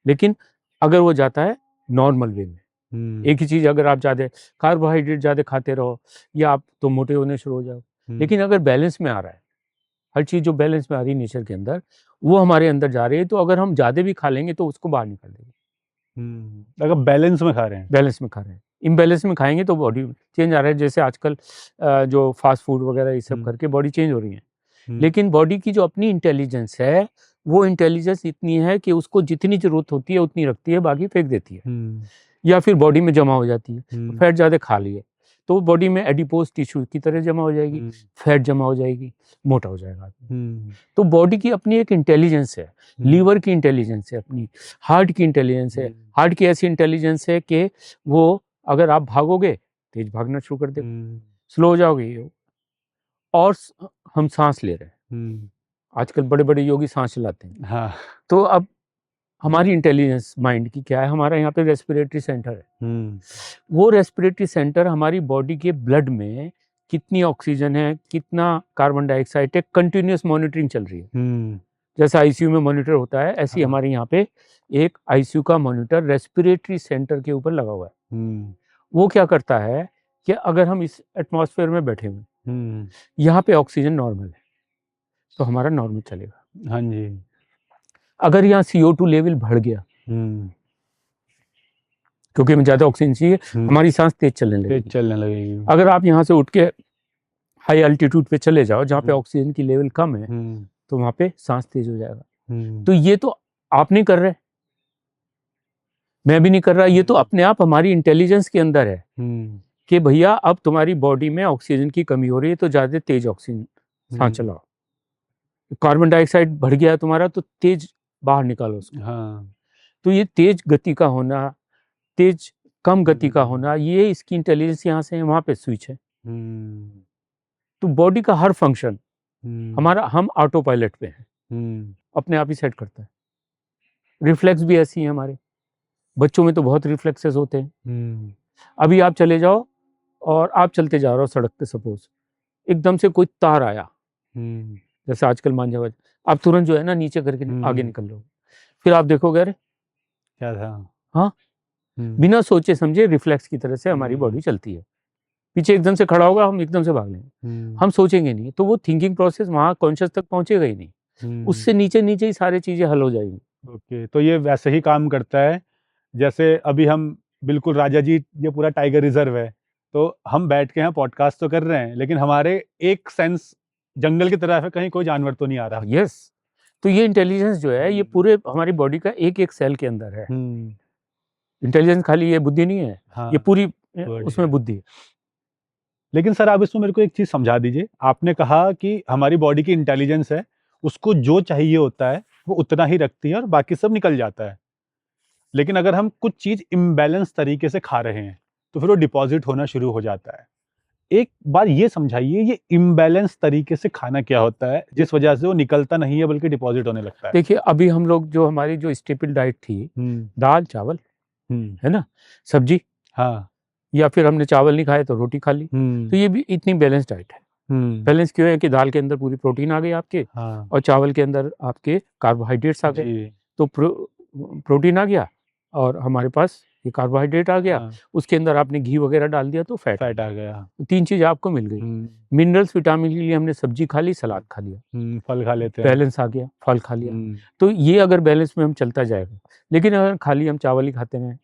लेकिन अगर वो जाता है नॉर्मल वे में, एक ही चीज अगर आप ज़्यादा कार्बोहाइड्रेट ज़्यादा खाते रहो या आप तो मोटे होने शुरू हो जाओ। लेकिन अगर बैलेंस में आ रहा है, हर चीज़ जो बैलेंस में आ रही है नेचर के अंदर, वो हमारे अंदर जा रही है, तो अगर हम ज़्यादा भी खा लेंगे तो उसको बाहर निकाल देंगे। अगर बैलेंस में खा रहे हैं। बैलेंस में खा रहे हैं, इम्बैलेंस में खाएंगे तो बॉडी चेंज आ रहा है। जैसे आजकल जो फास्ट फूड वगैरह ये सब करके बॉडी चेंज हो रही है। लेकिन बॉडी की जो अपनी इंटेलिजेंस है, वो इंटेलिजेंस इतनी है कि उसको जितनी जरूरत होती है उतनी रखती है, बाकी फेंक देती है या फिर बॉडी में जमा हो जाती है। फैट ज़्यादा खा लिए तो बॉडी में एडिपोज टिश्यू की तरह जमा हो जाएगी, फैट जमा हो जाएगी, मोटा हो जाएगा आदमी। तो बॉडी की अपनी एक इंटेलिजेंस है, लीवर की इंटेलिजेंस है, अपनी हार्ट की इंटेलिजेंस है। हार्ट की ऐसी इंटेलिजेंस है कि वो अगर आप भागोगे तेज भागना शुरू कर देगा, स्लो हो जाओगे। और हम सांस ले रहे हैं, आजकल बड़े बड़े योगी सांस चलाते हैं। हाँ। तो अब हमारी इंटेलिजेंस माइंड की क्या है, हमारा यहाँ पे रेस्पिरेटरी सेंटर है। वो रेस्पिरेटरी सेंटर हमारी बॉडी के ब्लड में कितनी ऑक्सीजन है, कितना कार्बन डाइऑक्साइड है, कंटिन्यूस मॉनिटरिंग चल रही है। जैसे आईसीयू में मॉनिटर होता है, ऐसी हाँ। हमारे यहाँ पे एक आईसीयू का मॉनिटर रेस्पिरेटरी सेंटर के ऊपर लगा हुआ है। वो क्या करता है कि अगर हम इस एटमॉस्फेयर में बैठे हुए, यहाँ पे ऑक्सीजन नॉर्मल है तो हमारा नॉर्मल चलेगा। हाँ जी। अगर यहाँ CO2 लेवल बढ़ गया, क्योंकि हमें ज़्यादा ऑक्सीजन चाहिए, हमारी सांस तेज चलने लगेगी। अगर आप यहाँ से उठ के हाई अल्टीट्यूड पे चले जाओ जहाँ पे ऑक्सीजन की लेवल कम है, तो वहाँ पे सांस तेज हो जाएगा। तो ये तो आप नहीं कर रहे, मैं भी नहीं कर रहा, ये तो अपने आप हमारी इंटेलिजेंस के अंदर है कि भैया अब तुम्हारी बॉडी में ऑक्सीजन की कमी हो रही है तो ज़्यादा तेज ऑक्सीजन सांस चलाओ। कार्बन डाइऑक्साइड बढ़ गया तुम्हारा तो तेज बाहर निकालो उसको। हाँ। तो ये तेज गति का होना, तेज कम गति का होना, ये इसकी इंटेलिजेंस यहाँ से वहाँ पे स्विच है। तो बॉडी का हर फंक्शन हमारा, हम ऑटो पायलट पे हैं, अपने आप ही सेट करता है। रिफ्लेक्स भी ऐसी है हमारे बच्चों में, तो बहुत रिफ्लेक्सेस होते हैं। अभी आप चले जाओ और आप चलते जा रहे हो सड़क पे, सपोज एकदम से कोई तार आया, जैसे आजकल मांझा, आप तुरंत जो है ना नीचे करके आगे निकल रहे हो, फिर आप देखोगे अरे क्या था। हाँ, बिना सोचे समझे रिफ्लेक्स की तरह से हमारी बॉडी चलती है। पीछे एकदम से खड़ा होगा, हम एकदम से भाग लेंगे, हम सोचेंगे नहीं, तो वो थिंकिंग प्रोसेस वहाँ कॉन्शियस तक पहुंचेगा ही नहीं, उससे नीचे नीचे ही सारी चीजें हल हो जाएंगी। ओके, तो ये वैसे ही काम करता है जैसे अभी हम बिल्कुल राजा जी, ये पूरा टाइगर रिजर्व है, तो हम बैठ के यहाँ पॉडकास्ट तो कर रहे हैं, लेकिन हमारे एक सेंस जंगल की तरफ है, कहीं कोई जानवर तो नहीं आ रहा। यस, तो ये इंटेलिजेंस जो है ये पूरे हमारी बॉडी का एक एक सेल के अंदर है। इंटेलिजेंस खाली ये बुद्धि नहीं है, हाँ, ये पूरी उसमें बुद्धि है। लेकिन सर आप इसमें मेरे को एक चीज समझा दीजिए। आपने कहा कि हमारी बॉडी की इंटेलिजेंस है, उसको जो चाहिए होता है वो उतना ही रखती है और बाकी सब निकल जाता है। लेकिन अगर हम कुछ चीज इम्बैलेंस तरीके से खा रहे हैं तो फिर वो डिपॉजिट होना शुरू हो जाता है। एक बार ये समझाइए, ये इम्बैलेंस तरीके से खाना क्या होता है जिस वजह से वो निकलता नहीं है बल्कि डिपॉजिट होने लगता है? देखिए, अभी हम लोग जो हमारी जो स्टेपल डाइट थी, दाल चावल है ना, सब्जी, हाँ, या फिर हमने चावल नहीं खाए तो रोटी खा ली, तो ये भी इतनी बैलेंस डाइट है। बैलेंस क्यों है कि दाल के अंदर पूरी प्रोटीन आ गई आपके, हाँ, और चावल के अंदर आपके कार्बोहाइड्रेट्स आ गए, तो प्रोटीन आ गया और हमारे पास ये कार्बोहाइड्रेट आ गया, उसके अंदर आपने घी वगैरह डाल दिया तो फैट आ गया। तो तीन चीज आपको मिल गई। मिनरल्स विटामिन के लिए हमने सब्जी खा ली, सलाद खा लिया, फल खा लेते हैं, बैलेंस आ गया, फल खा लिया। तो ये अगर बैलेंस में हम चलता जाएगा। लेकिन अगर खाली हम चावल ही खाते रहें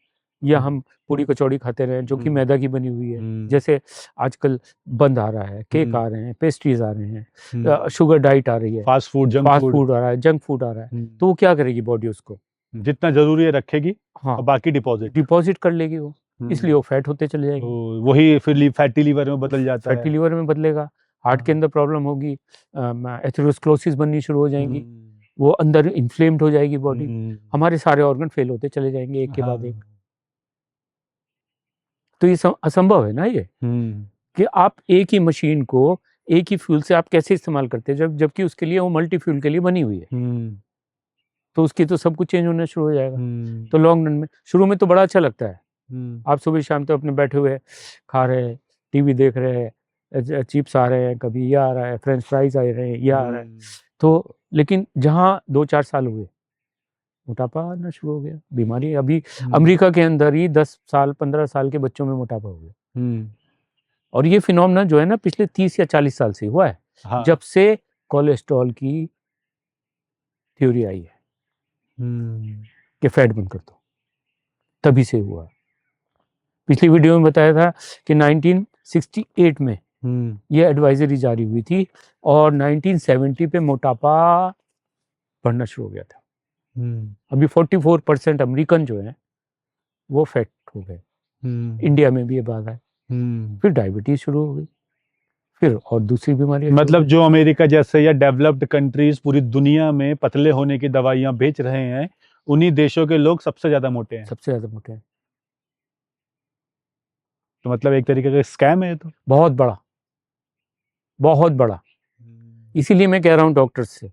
या हम पूरी कचौड़ी खाते रहें जो कि मैदा की बनी हुई है, जैसे आजकल बंद आ रहा है, केक आ रहे हैं, पेस्ट्रीज आ रहे हैं, शुगर डाइट आ रही है, फास्ट फूड आ रहा है, जंक फूड आ रहा है, तो वो क्या करेगी बॉडी, उसको जितना जरूरी है रखेगी, हाँ, और बाकी डिपॉजिट कर लेगी वो, इसलिए वो फैट होते चले जाएंगे। वही फिर फैटी लीवर में बदल जाता है, फैटी लीवर में बदलेगा, हार्ट के अंदर प्रॉब्लम होगी, एथेरोस्क्लेरोसिस बननी शुरू हो जाएंगी, वो अंदर इन्फ्लेम्ड हो जाएगी बॉडी, हमारे सारे ऑर्गन फेल होते चले जाएंगे एक के बाद एक। तो ये असंभव है ना ये। कि आप एक ही मशीन को एक ही फ्यूल से आप कैसे इस्तेमाल करते हैं, जबकि उसके लिए वो मल्टी फ्यूल के लिए बनी हुई है, तो उसकी तो सब कुछ चेंज होना शुरू हो जाएगा। तो लॉन्ग रन में शुरू में तो बड़ा अच्छा लगता है, आप सुबह शाम तो अपने बैठे हुए खा रहे हैं, टीवी देख रहे हैं, चिप्स आ रहे हैं, कभी ये आ रहा है, फ्रेंच फ्राइज आ रहे हैं, ये आ रहा है, तो लेकिन जहाँ 2-4 साल हुए मोटापा आना शुरू हो गया, बीमारी। अभी अमेरिका के अंदर ही 10 साल 15 साल के बच्चों में मोटापा हो गया, और ये फिनोमेना जो है ना पिछले 30 या 40 साल से हुआ है, हाँ। जब से कोलेस्ट्रॉल की थ्योरी आई है कि फैट बंद कर दो, तभी से हुआ। पिछली वीडियो में बताया था कि 1968 में ये एडवाइजरी जारी हुई थी, और 1970 पे मोटापा बढ़ना शुरू हो गया था। अभी 44% अमेरिकन जो है वो फैट हो गए। इंडिया में भी ये बात है। फिर डायबिटीज शुरू हो गई, फिर और दूसरी बीमारी। मतलब जो अमेरिका जैसे या डेवलप्ड कंट्रीज पूरी दुनिया में पतले होने की दवाइयां बेच रहे हैं, उन्हीं देशों के लोग सबसे ज्यादा मोटे हैं। सबसे ज्यादा मोटे हैं। तो मतलब एक तरीके का स्कैम है ये तो। बहुत बड़ा, बहुत बड़ा। इसीलिए मैं कह रहा हूँ डॉक्टर्स से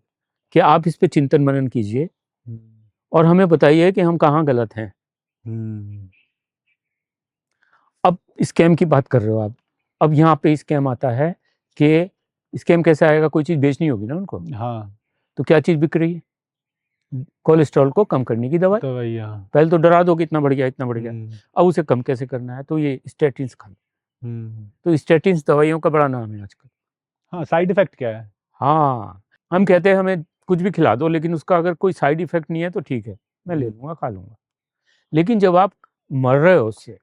कि आप इस पे चिंतन मनन कीजिए और हमें बताइए कि हम कहाँ गलत हैं। अब स्कैम की बात कर रहे हो आप, अब यहाँ पे स्कैम आता है कि स्कैम कैसे आएगा, कोई चीज़ बेचनी होगी ना उनको। हाँ। तो क्या चीज़ बिक रही है? कोलेस्ट्रॉल को कम करने की दवाई। पहले तो डरा दो कि इतना बढ़ गया, इतना बढ़ गया। अब उसे कम कैसे करना है, तो ये स्टेटिन्स खाना। तो स्टेटिन्स दवाइयों का बड़ा नाम है आजकल। हाँ, साइड इफेक्ट क्या है? हाँ, हम कहते हैं हमें कुछ भी खिला दो, लेकिन उसका अगर कोई साइड इफेक्ट नहीं है तो ठीक है, मैं ले लूँगा, खा लूँगा। लेकिन जब आप मर रहे हो उससे,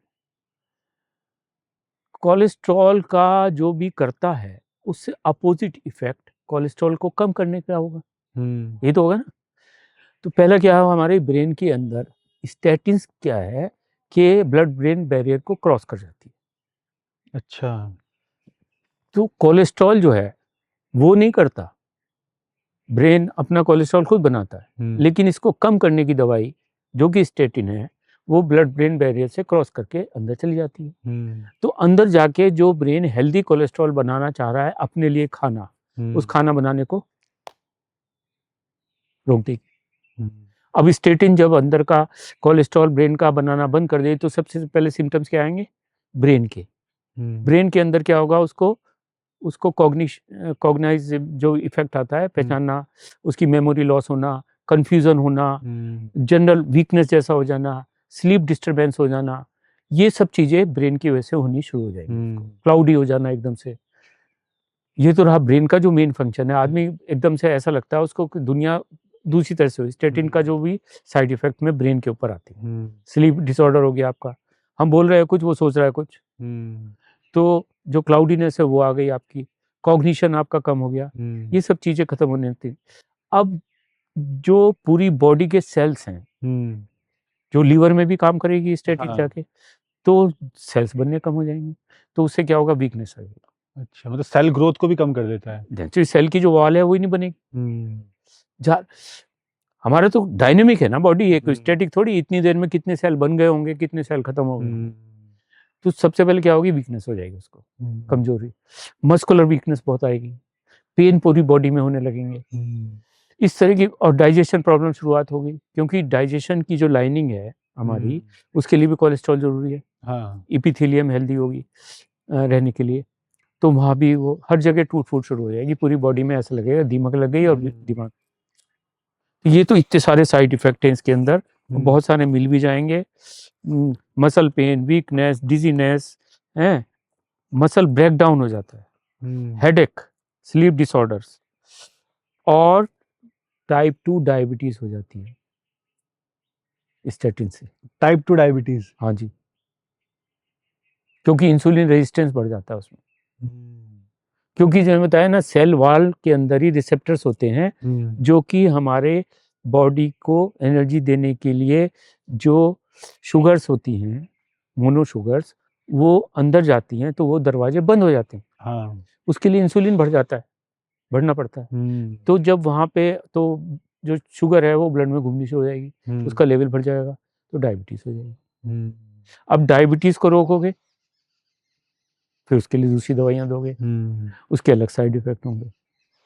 कोलेस्ट्रॉल का जो भी करता है उससे अपोजिट इफेक्ट कोलेस्ट्रॉल को कम करने का होगा, ये तो होगा ना। तो पहला क्या है, हमारे ब्रेन के अंदर स्टैटिन्स क्या है कि ब्लड ब्रेन बैरियर को क्रॉस कर जाती है। अच्छा। तो कोलेस्ट्रॉल जो है वो नहीं करता, ब्रेन अपना कोलेस्ट्रॉल खुद बनाता है, लेकिन इसको कम करने की दवाई जो कि स्टेटिन है वो ब्लड ब्रेन बैरियर से क्रॉस करके अंदर चली जाती है। तो अंदर जाके जो ब्रेन हेल्दी कोलेस्ट्रॉल बनाना चाह रहा है अपने लिए खाना, उस खाना बनाने को रोक देगी। अब स्टेटिन जब अंदर का कोलेस्ट्रॉल ब्रेन का बनाना बंद कर दे तो सबसे पहले सिम्टम्स क्या आएंगे, ब्रेन के। ब्रेन के अंदर क्या होगा, उसको कॉग्नाइज जो इफेक्ट आता है, पहचानना, उसकी मेमोरी लॉस होना, कंफ्यूजन होना, जनरल वीकनेस जैसा हो जाना, स्लीप डिस्टरबेंस हो जाना, ये सब चीजें ब्रेन की वजह से होनी शुरू हो जाएंगी। क्लाउडी हो जाना एकदम से। ये तो रहा ब्रेन का जो मेन फंक्शन है। आदमी एकदम से ऐसा लगता है उसको कि दुनिया दूसरी तरह से हुई। स्टेटिन का जो भी साइड इफेक्ट में ब्रेन के ऊपर आती है। स्लीप डिसऑर्डर हो गया आपका, हम बोल रहे हैं कुछ, वो सोच रहा है कुछ, तो जो क्लाउडीनेस है वो आ गई आपकी, कॉग्निशन आपका कम हो गया, ये सब चीजें खत्म होने लगती। अब जो पूरी बॉडी के सेल्स हैं, जो लीवर में भी काम करेगी स्टेटिन जाके, तो सेल्स बनने कम हो जाएंगे, तो उससे क्या होगा, वीकनेस आएगी। अच्छा, मतलब सेल ग्रोथ को भी कम कर देता है। नेचुरल सेल की जो वॉल है वही नहीं बनेगी। हमारा तो डायनेमिक है ना बॉडी, एक स्टैटिक थोड़ी, इतनी देर में कितने सेल बन गए होंगे, कितने सेल खत्म हो गए। तो सबसे पहले क्या होगी, वीकनेस हो जाएगी, उसको कमजोरी, मस्कुलर वीकनेस बहुत आएगी, पेन पूरी बॉडी में होने लगेंगे, इस तरह की। और डाइजेशन प्रॉब्लम शुरुआत होगी, क्योंकि डाइजेशन की जो लाइनिंग है हमारी, उसके लिए भी कोलेस्ट्रॉल जरूरी है। हाँ। इपिथेलियम हेल्दी होगी रहने के लिए, तो वहाँ भी वो हर जगह टूट फूट शुरू हो जाएगी, पूरी बॉडी में ऐसा लगेगा दीमक लग गई। और दिमाग, ये तो इतने सारे साइड इफेक्ट हैं इसके अंदर, बहुत सारे मिल भी जाएंगे। मसल पेन, वीकनेस, डिजीनेस है, मसल ब्रेकडाउन हो जाता है, हेडेक, स्लीप डिसऑर्डर्स, और टाइप 2 डायबिटीज हो जाती है स्टेटिन से। Type 2 diabetes? हाँ जी, क्योंकि इंसुलिन रेजिस्टेंस बढ़ जाता है उसमें। क्योंकि जो बताया ना, सेल वॉल के अंदर ही रिसेप्टर्स होते हैं जो कि हमारे बॉडी को एनर्जी देने के लिए जो शुगर्स होती हैं, मोनो शुगर्स, वो अंदर जाती हैं, तो वो दरवाजे बंद हो जाते हैं। हाँ। उसके लिए इंसुलिन बढ़ जाता है, बढ़ना पड़ता है। तो जब वहाँ पे तो जो शुगर है वो ब्लड में घूमनी शुरू हो जाएगी, उसका लेवल बढ़ जाएगा, तो डायबिटीज हो जाएगी। अब डायबिटीज को रोकोगे फिर उसके लिए दूसरी दवाइयाँ दोगे, उसके अलग साइड इफेक्ट होंगे।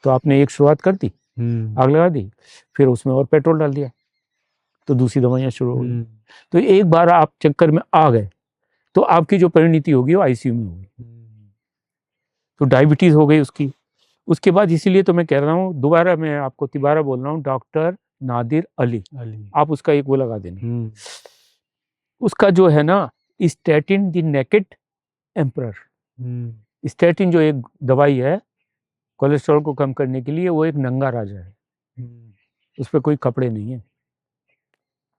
तो आपने एक शुरुआत कर दी, आग लगा दी, फिर उसमें और पेट्रोल डाल दिया, तो दूसरी दवाइयाँ शुरू हो गई। तो एक बार आप चक्कर में आ गए तो आपकी जो परिणति होगी वो आईसीयू में होगी। तो डायबिटीज हो गई उसकी। उसके बाद इसीलिए तो मैं कह रहा हूँ, दोबारा मैं आपको तिबारा बोल रहा हूँ, डॉक्टर नादिर अली, आप उसका एक वो लगा देना। उसका जो है ना, statin the naked emperor, statin जो एक दवाई है कोलेस्ट्रॉल को कम करने के लिए, वो एक नंगा राजा है, उस पर कोई कपड़े नहीं है,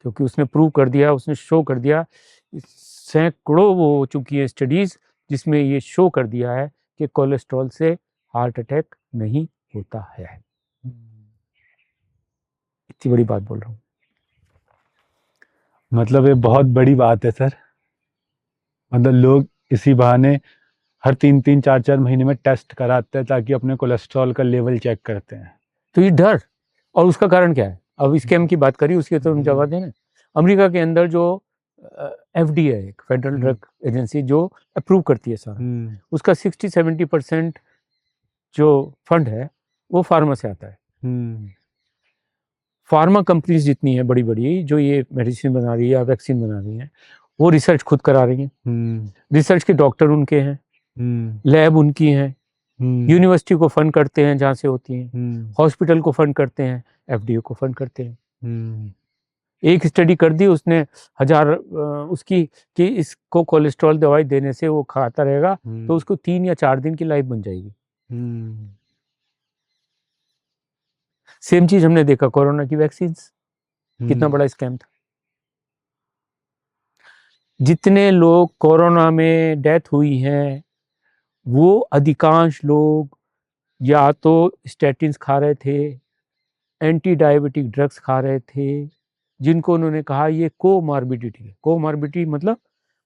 क्योंकि उसने प्रूव कर दिया, उसने शो कर दिया, सैकड़ों वो हो चुकी है स्टडीज जिसमें ये शो कर दिया है कि कोलेस्ट्रॉल से हार्ट अटैक नहीं होता है। इतनी बड़ी बात बोल रहा हूँ। मतलब ये बहुत बड़ी बात है सर। मतलब लोग इसी बहाने हर 3-3 4-4 महीने में टेस्ट कराते हैं ताकि अपने कोलेस्ट्रॉल का लेवल चेक करते हैं। तो ये डर, और उसका कारण क्या है? अब स्कैम की बात करी, उसके तो हम जवाब दें ना। अमेरिका के अंदर जो FDA है, एक फेडरल ड्रग एजेंसी जो अप्रूव करती है सारा, उसका 60-70% जो फंड है वो फार्मा से आता है। फार्मा कंपनीज जितनी है बड़ी बड़ी जो ये मेडिसिन बना रही है या वैक्सीन बना रही है, वो रिसर्च खुद करा रही हैं। रिसर्च के डॉक्टर उनके हैं, लैब उनकी हैं, यूनिवर्सिटी को फंड करते हैं जहाँ से होती हैं, हॉस्पिटल को फंड करते हैं, FDA को फंड करते हैं। एक स्टडी कर दी उसने 1000 उसकी कि इसको कोलेस्ट्रॉल दवाई देने से वो खाता रहेगा तो उसको 3 या 4 दिन की लाइफ बन जाएगी। सेम चीज हमने देखा कोरोना की वैक्सीन, कितना बड़ा स्कैम था। जितने लोग कोरोना में डेथ हुई हैं वो अधिकांश लोग या तो स्टैटिन्स खा रहे थे, एंटी डायबिटिक ड्रग्स खा रहे थे, जिनको उन्होंने कहा ये कोमॉर्बिडिटी है। कोमॉर्बिडिटी मतलब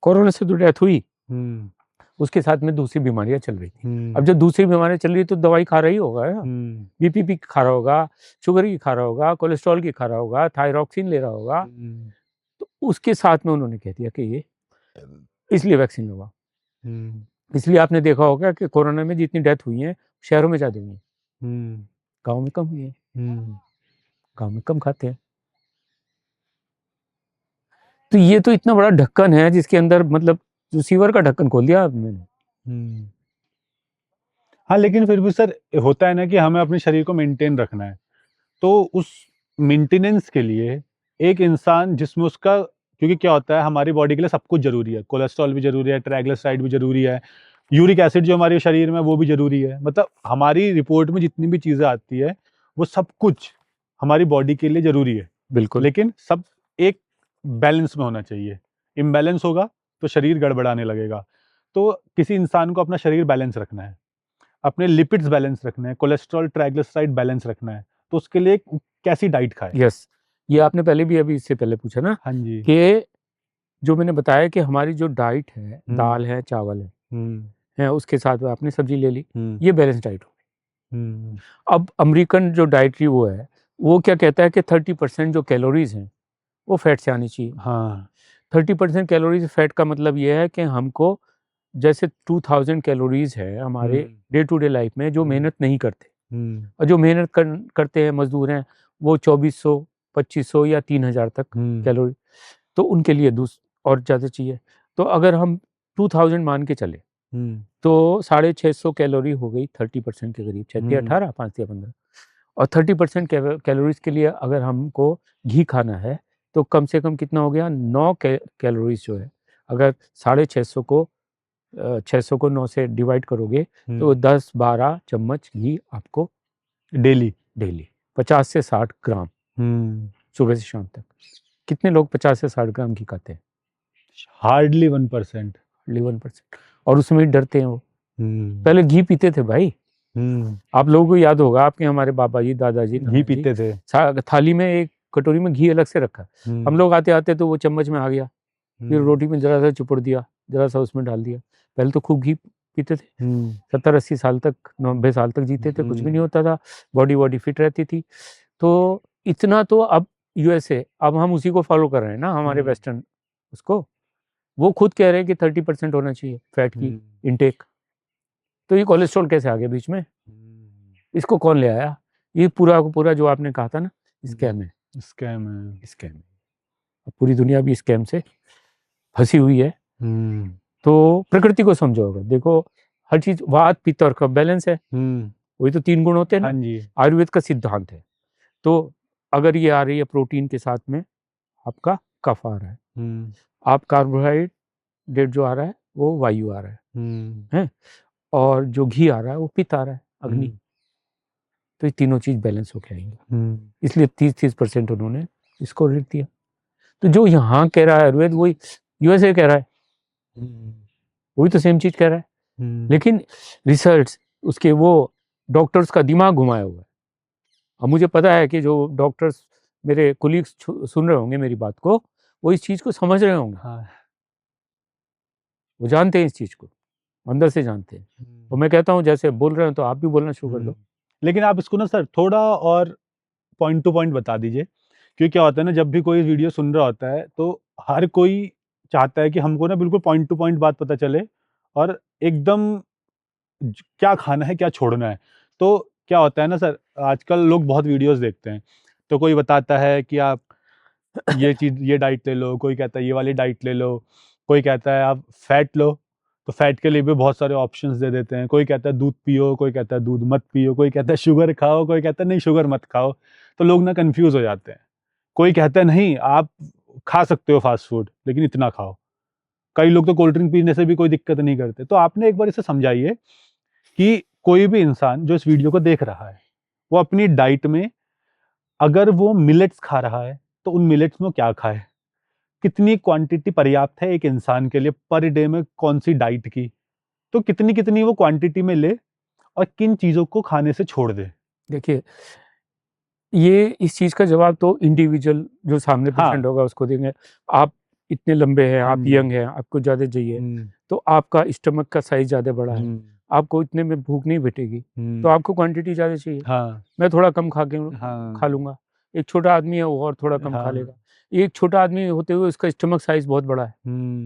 कोरोना से तो डेथ हुई, उसके साथ में दूसरी बीमारियां चल रही थी। अब जब दूसरी बीमारियां चल रही तो दवाई खा रही होगा, बीपी खा रहा होगा, शुगर की खा रहा होगा, कोलेस्ट्रॉल की खा रहा होगा, थायरॉक्सिन ले रहा होगा, तो उसके साथ में उन्होंने कह दिया कि ये इसलिए वैक्सीन लगा। इसलिए आपने देखा होगा कि कोरोना में जितनी डेथ हुई है शहरों में ज्यादा हुई है, गाँव में कम हुई है। गाँव में कम खाते हैं। तो ये तो इतना बड़ा ढक्कन है जिसके अंदर मतलब रिसीवर का ढक्कन खोल दिया मैंने। हाँ, लेकिन फिर भी सर होता है ना कि हमें अपने शरीर को मेंटेन रखना है, तो उस मेंटेनेंस के लिए एक इंसान जिसमें उसका, क्योंकि क्या होता है हमारी बॉडी के लिए सब कुछ जरूरी है, कोलेस्ट्रॉल भी जरूरी है, ट्राइग्लिसराइड भी जरूरी है, यूरिक एसिड जो हमारे शरीर में वो भी जरूरी है। मतलब हमारी रिपोर्ट में जितनी भी चीजें आती है वो सब कुछ हमारी बॉडी के लिए जरूरी है, बिल्कुल। लेकिन सब एक बैलेंस में होना चाहिए। इम्बैलेंस होगा तो शरीर गड़बड़ाने लगेगा। तो किसी इंसान को अपना शरीर बैलेंस रखना है, अपने लिपिड्स बैलेंस रखना है, कोलेस्ट्रॉल ट्राइग्लिसराइड बैलेंस रखना है, तो उसके लिए कैसी डाइट खाए? यस, ये आपने पहले भी अभी इससे पहले पूछा ना। हाँ जी। कि जो मैंने बताया कि हमारी जो डाइट है, दाल है, चावल है, उसके साथ में आपने सब्जी ले ली, ये बैलेंस डाइट हो गई। अब अमेरिकन जो डाइटरी वो है, वो क्या कहता है कि 30% जो कैलोरीज हैं वो फैट से आनी चाहिए। हाँ। 30% कैलोरीज फैट का मतलब ये है कि हमको जैसे 2000 कैलोरीज है हमारे डे टू डे लाइफ में जो मेहनत नहीं करते, और जो मेहनत करते हैं मजदूर हैं वो 2400, 2500 या 3000 तक कैलोरी, तो उनके लिए और ज़्यादा चाहिए। तो अगर हम 2000 मान के चले तो 650 कैलोरी हो गई 30% के करीब, 6-18, 5-15, और 30% कैलोरीज के लिए अगर हमको घी खाना है तो कम से कम कितना हो गया, 9 कैलोरीज जो है, अगर 650 को 600 को 9 से डिवाइड करोगे तो 10-12 चम्मच घी आपको डेली 50 से 60 ग्राम सुबह से शाम तक। कितने लोग 50 से 60 ग्राम घी खाते हैं? हार्डली 1%। 1%, और उसमें डरते हैं वो। पहले घी पीते थे भाई, आप लोगों को याद होगा, आपके हमारे बाबा जी, दादाजी घी पीते थे, थाली में एक कटोरी में घी अलग से रखा। हम लोग आते आते तो वो चम्मच में आ गया, फिर रोटी में जरा सा चुपड़ दिया, जरा सा उसमें डाल दिया। पहले तो खूब घी पीते थे, 70-80 साल तक, 90 साल तक जीते थे, कुछ भी नहीं होता था, बॉडी फिट रहती थी। तो इतना तो अब USA, अब हम उसी को फॉलो कर रहे हैं ना, हमारे वेस्टर्न उसको। वो खुद कह रहे हैं कि 30% होना चाहिए फैट की इनटेक। तो ये कोलेस्ट्रॉल कैसे आ गया बीच में? इसको कौन ले आया? ये पूरा का पूरा जो आपने कहा था ना, स्कैम है। स्कैम है। स्कैम है। अब पूरी दुनिया भी स्कैम से फंसी हुई है। तो प्रकृति को समझो। अगर देखो हर चीज वात पित्त और कफ बैलेंस है, वही तो 3 गुण होते हैं ना। हाँ जी। आयुर्वेद का सिद्धांत है। तो अगर ये आ रही है प्रोटीन के साथ में, आपका कफ आ रहा है, आप कार्बोहाइड्रेट जो आ रहा है वो वायु आ रहा है, और जो घी आ रहा है वो पित्त आ रहा है, अग्नि। तो ये तीनों चीज बैलेंस होके आएंगे। इसलिए 30% उन्होंने इसको रेट दिया। तो जो यहाँ कह रहा है आयुर्वेद, वही यूएसए कह रहा है, वही तो सेम चीज कह रहा है। लेकिन रिसर्च उसके वो डॉक्टर्स का दिमाग घुमाया हुआ है। अब मुझे पता है कि जो डॉक्टर्स मेरे कोलीग्स सुन रहे होंगे मेरी बात को, वो इस चीज को समझ रहे होंगे। हाँ। वो जानते हैं इस चीज को, अंदर से जानते हैं। और मैं कहता हूँ जैसे बोल रहे हो तो आप भी बोलना शुरू कर दो। लेकिन आप इसको ना सर थोड़ा और पॉइंट टू पॉइंट बता दीजिए, क्योंकि क्या होता है ना, जब भी कोई वीडियो सुन रहा होता है तो हर कोई चाहता है कि हमको ना बिल्कुल पॉइंट टू पॉइंट बात पता चले और एकदम क्या खाना है क्या छोड़ना है। तो क्या होता है ना सर, आजकल लोग बहुत वीडियोस देखते हैं, तो कोई बताता है कि आप ये चीज़ ये डाइट ले लो, कोई कहता है ये वाली डाइट ले लो, कोई कहता है आप फैट लो, तो फैट के लिए भी बहुत सारे ऑप्शंस दे देते हैं। कोई कहता है दूध पियो, कोई कहता है दूध मत पियो, कोई कहता है शुगर खाओ, कोई कहता है नहीं शुगर मत खाओ। तो लोग ना कंफ्यूज हो जाते हैं। कोई कहता है नहीं आप खा सकते हो फास्ट फूड लेकिन इतना खाओ। कई लोग तो कोल्ड ड्रिंक पीने से भी कोई दिक्कत नहीं करते। तो आपने एक बार इसे समझाइए कि कोई भी इंसान जो इस वीडियो को देख रहा है, वो अपनी डाइट में अगर वो मिलेट्स खा रहा है तो उन मिलेट्स में क्या खाए, कितनी क्वांटिटी पर्याप्त है एक इंसान के लिए पर डे में, कौन सी डाइट की, तो कितनी कितनी वो क्वांटिटी में ले और किन चीजों को खाने से छोड़ दे। देखिए, ये इस चीज का जवाब तो इंडिविजुअल जो सामने हाँ। पेशेंट होगा उसको देंगे। आप इतने लंबे हैं, आप यंग हैं, आपको ज्यादा चाहिए, तो आपका स्टमक का साइज ज्यादा बड़ा है, आपको इतने में भूख नहीं भेटेगी, तो आपको क्वांटिटी ज्यादा चाहिए। हाँ। मैं थोड़ा कम खा हाँ। लूंगा। एक छोटा आदमी है वो और थोड़ा कम खा हाँ। लेगा। एक छोटा आदमी होते हुए उसका स्टमक साइज बहुत बड़ा है,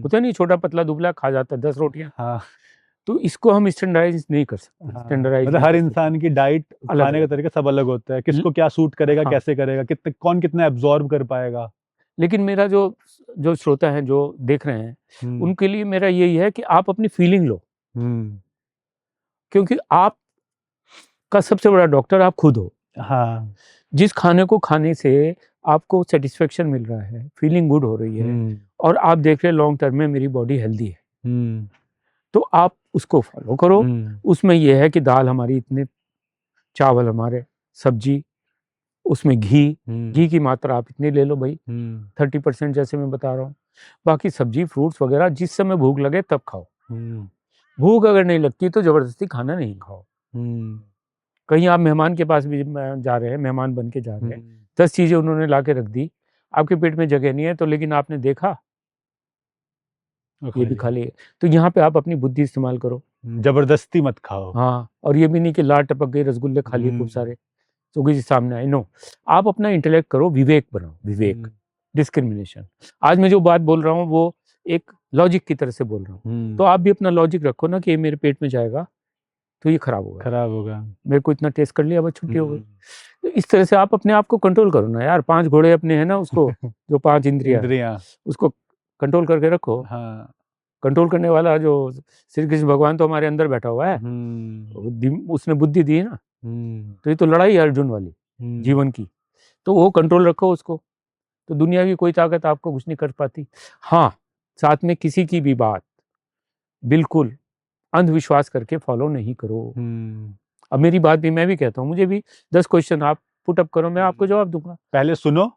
होता नहीं, छोटा पतला दुबला खा जाता है 10 रोटियां। हाँ। तो इसको हम स्टैंडर्डाइज नहीं कर सकते। हाँ। स्टैंडर्डाइज मतलब हर इंसान की डाइट अलग खाने का अलग। तरीका सब अलग होता है, किसको क्या सूट करेगा, हाँ। कैसे करेगा, कितने कौन कितना एब्जॉर्ब कर पाएगा। लेकिन मेरा जो जो श्रोता हैं जो देख रहे हैं, उनके लिए मेरा यही है कि आप अपनी फीलिंग लो, क्योंकि आप का सबसे बड़ा डॉक्टर आप खुद हो। हाँ। जिस खाने को खाने से आपको सेटिस्फेक्शन मिल रहा है, फीलिंग गुड हो रही है, और आप देख रहे हैं लॉन्ग टर्म में मेरी बॉडी हेल्दी है, तो आप उसको फॉलो करो। उसमें यह है कि दाल हमारी इतने, चावल हमारे, सब्जी, उसमें घी की मात्रा आप इतनी ले लो भाई, 30% जैसे मैं बता रहा हूँ। बाकी सब्जी फ्रूट्स वगैरह जिस समय भूख लगे तब खाओ। भूख अगर नहीं लगती तो जबरदस्ती खाना नहीं खाओ। कहीं आप मेहमान के पास भी जा रहे हैं, मेहमान बन के जा रहे हैं, 10 चीजें उन्होंने ला के रख दी, आपके पेट में जगह नहीं है, तो लेकिन आपने देखा ये भी खा लिए। तो यहाँ पे आप अपनी बुद्धि इस्तेमाल करो, जबरदस्ती मत खाओ। हाँ, और ये भी नहीं कि लार टपक गई, रसगुल्ले खा लिए खूब सारे तो किसी सामने आए, नो। आप अपना इंटेलेक्ट करो, विवेक बनाओ, विवेक, डिस्क्रिमिनेशन। आज मैं जो बात बोल रहा हूँ वो एक लॉजिक की तरह से बोल रहा हूँ, तो आप भी अपना लॉजिक रखो ना कि ये मेरे पेट में जाएगा तो ये खराब होगा, मेरे को इतना टेस्ट कर लिया, बस छुट्टी हो गई। तो इस तरह से आप अपने आप को कंट्रोल करो ना यार। 5 घोड़े अपने हैं ना, उसको जो 5 इंद्रियां, उसको कंट्रोल करके रखो। हाँ। कंट्रोल करने वाला जो श्री कृष्ण भगवान तो हमारे अंदर बैठा हुआ है, उसने बुद्धि दी है ना। तो ये तो लड़ाई है अर्जुन वाली जीवन की, तो वो कंट्रोल रखो उसको, तो दुनिया की कोई ताकत आपको कुछ नहीं कर पाती। हाँ, साथ में किसी की भी बात बिल्कुल अंधविश्वास करके फॉलो नहीं करो। अब मेरी बात भी मैं भी कहता हूँ, मुझे भी 10 क्वेश्चन आप पुट अप करो, मैं आपको जवाब दूंगा। पहले सुनो,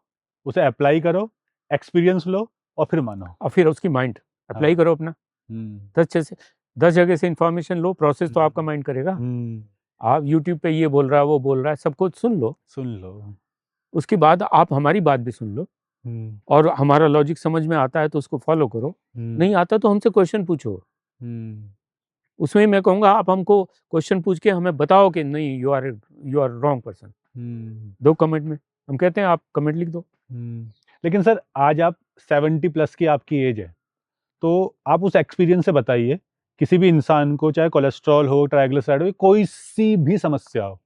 उसे अप्लाई करो, एक्सपीरियंस लो और फिर मानो, और फिर उसकी माइंड अप्लाई करो अपना। 10 जगह से इंफॉर्मेशन लो, प्रोसेस तो आपका माइंड करेगा। आप यूट्यूब पे ये बोल रहा है वो बोल रहा है, सब कुछ सुन लो, उसके बाद आप हमारी बात भी सुन लो, और हमारा लॉजिक समझ में आता है तो उसको फॉलो करो, नहीं आता तो हमसे क्वेश्चन पूछो। उसमें मैं कहूँगा आप हमको क्वेश्चन पूछ के हमें बताओ कि नहीं यू आर रॉन्ग पर्सन, दो कमेंट में, हम कहते हैं आप कमेंट लिख दो। लेकिन सर आज आप 70 प्लस की आपकी एज है, तो आप उस एक्सपीरियंस से बताइए किसी भी इंसान को, चाहे कोलेस्ट्रॉल हो, ट्राइग्लिसराइड हो, कोई सी भी समस्या हो,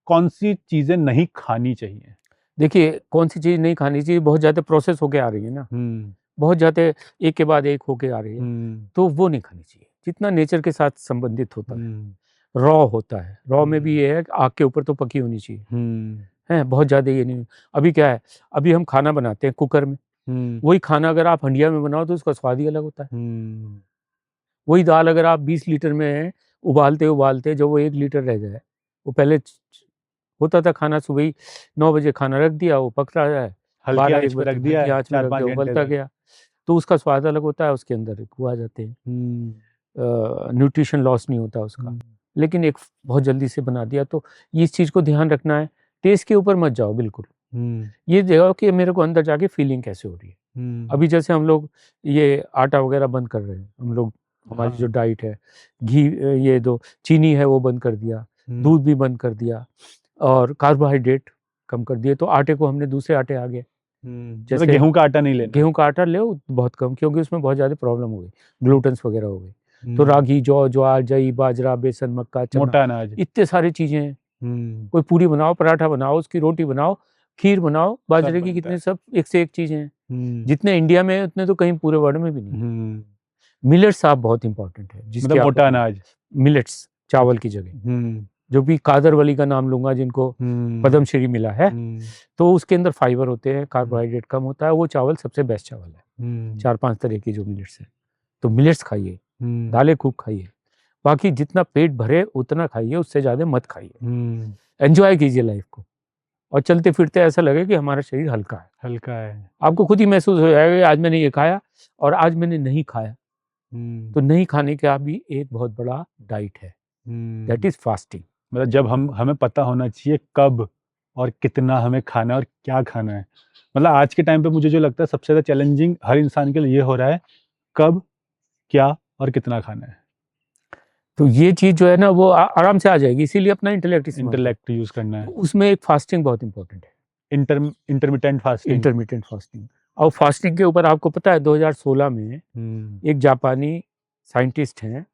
कौन सी चीजें नहीं खानी चाहिए? देखिए कौन सी चीज़ नहीं खानी चाहिए, बहुत ज़्यादा प्रोसेस होके आ रही है ना, बहुत ज़्यादा एक के बाद एक होके आ रही है, तो वो नहीं खानी चाहिए। जितना नेचर के साथ संबंधित होता है, रॉ होता है, रॉ में भी ये है कि आग के ऊपर तो पकी होनी चाहिए, हैं, बहुत ज़्यादा ये नहीं। अभी क्या है, अभी हम खाना बनाते हैं कुकर में, वही खाना अगर आप हंडिया में बनाओ तो उसका स्वाद ही अलग होता है। वही दाल अगर आप 20 लीटर में उबालते उबालते जब वो 1 लीटर रह जाए, वो पहले होता था खाना सुबह ही 9 बजे खाना रख दिया, वो पक रहा है, हल्की 12 आंच एक पे बजे रख दिया हल्की है, आँच में रख 4-5 दिया, घंटे उबलता तक। गया, तो उसका स्वाद अलग होता है, उसके अंदर वो आ जाते हैं, न्यूट्रिशन लॉस नहीं होता उसका। लेकिन एक बहुत जल्दी से बना दिया, तो इस चीज़ को ध्यान रखना है, टेस्ट के ऊपर मत जाओ बिल्कुल। ये देखो कि मेरे को अंदर जाके फीलिंग कैसे हो रही है। अभी जैसे हम लोग ये आटा वगैरह बंद कर रहे हैं, हम लोग हमारी जो डाइट है, घी ये जो चीनी है वो बंद कर दिया, दूध भी बंद कर दिया, और कार्बोहाइड्रेट कम कर दिए, तो आटे को हमने दूसरे आटे आ गए, जैसे गेहूं का आटा नहीं लेना। गेहूं का आटा ले बहुत कम, क्योंकि उसमें बहुत ज़्यादा प्रॉब्लम हो गई, ग्लूटेंस वगैरह हो गई। तो रागी, जौ, ज्वार, जई, बाजरा, बेसन, मक्का, चना, मोटा अनाज, इतने सारी चीज़ें हैं। कोई पूरी बनाओ, पराठा बनाओ, उसकी रोटी बनाओ, खीर बनाओ, बाजरे की कितने सब एक से एक चीज़ें हैं। जितने इंडिया में है उतने तो कहीं पूरे वर्ल्ड में भी नहीं। मिलेट्स आप बहुत इंपॉर्टेंट है, जिसके मतलब मोटा अनाज, मिलेट्स चावल की जगह, जो भी कादरवली का नाम लूंगा, जिनको पद्मश्री मिला है, तो उसके अंदर फाइबर होते हैं, कार्बोहाइड्रेट कम होता है, वो चावल सबसे बेस्ट चावल है। 4-5 तरह की जो मिलेट्स है, तो मिलेट्स खाइए, दालें खूब खाइए, बाकी जितना पेट भरे उतना खाइए, उससे ज़्यादा मत खाइए। एंजॉय कीजिए लाइफ को, और चलते फिरते ऐसा लगे कि हमारा शरीर हल्का है, हल्का है। आपको खुद ही महसूस हो जाएगा कि आज मैंने ये खाया और आज मैंने नहीं खाया। तो नहीं खाने का भी एक बहुत बड़ा डाइट है, दैट इज फास्टिंग। मतलब जब हमें पता होना चाहिए कब और कितना हमें खाना है और क्या खाना है। मतलब आज के टाइम पे मुझे जो लगता है सबसे ज़्यादा चैलेंजिंग हर इंसान के लिए ये हो रहा है, कब, क्या और कितना खाना है। तो ये चीज़ जो है ना वो आराम से आ जाएगी, इसीलिए अपना इंटेलेक्ट यूज करना है। उसमें एक फास्टिंग बहुत इंपॉर्टेंट है, इंटरमिटेंट फास्टिंग। और फास्टिंग के ऊपर आपको पता है 2016 में एक जापानी साइंटिस्ट हैं,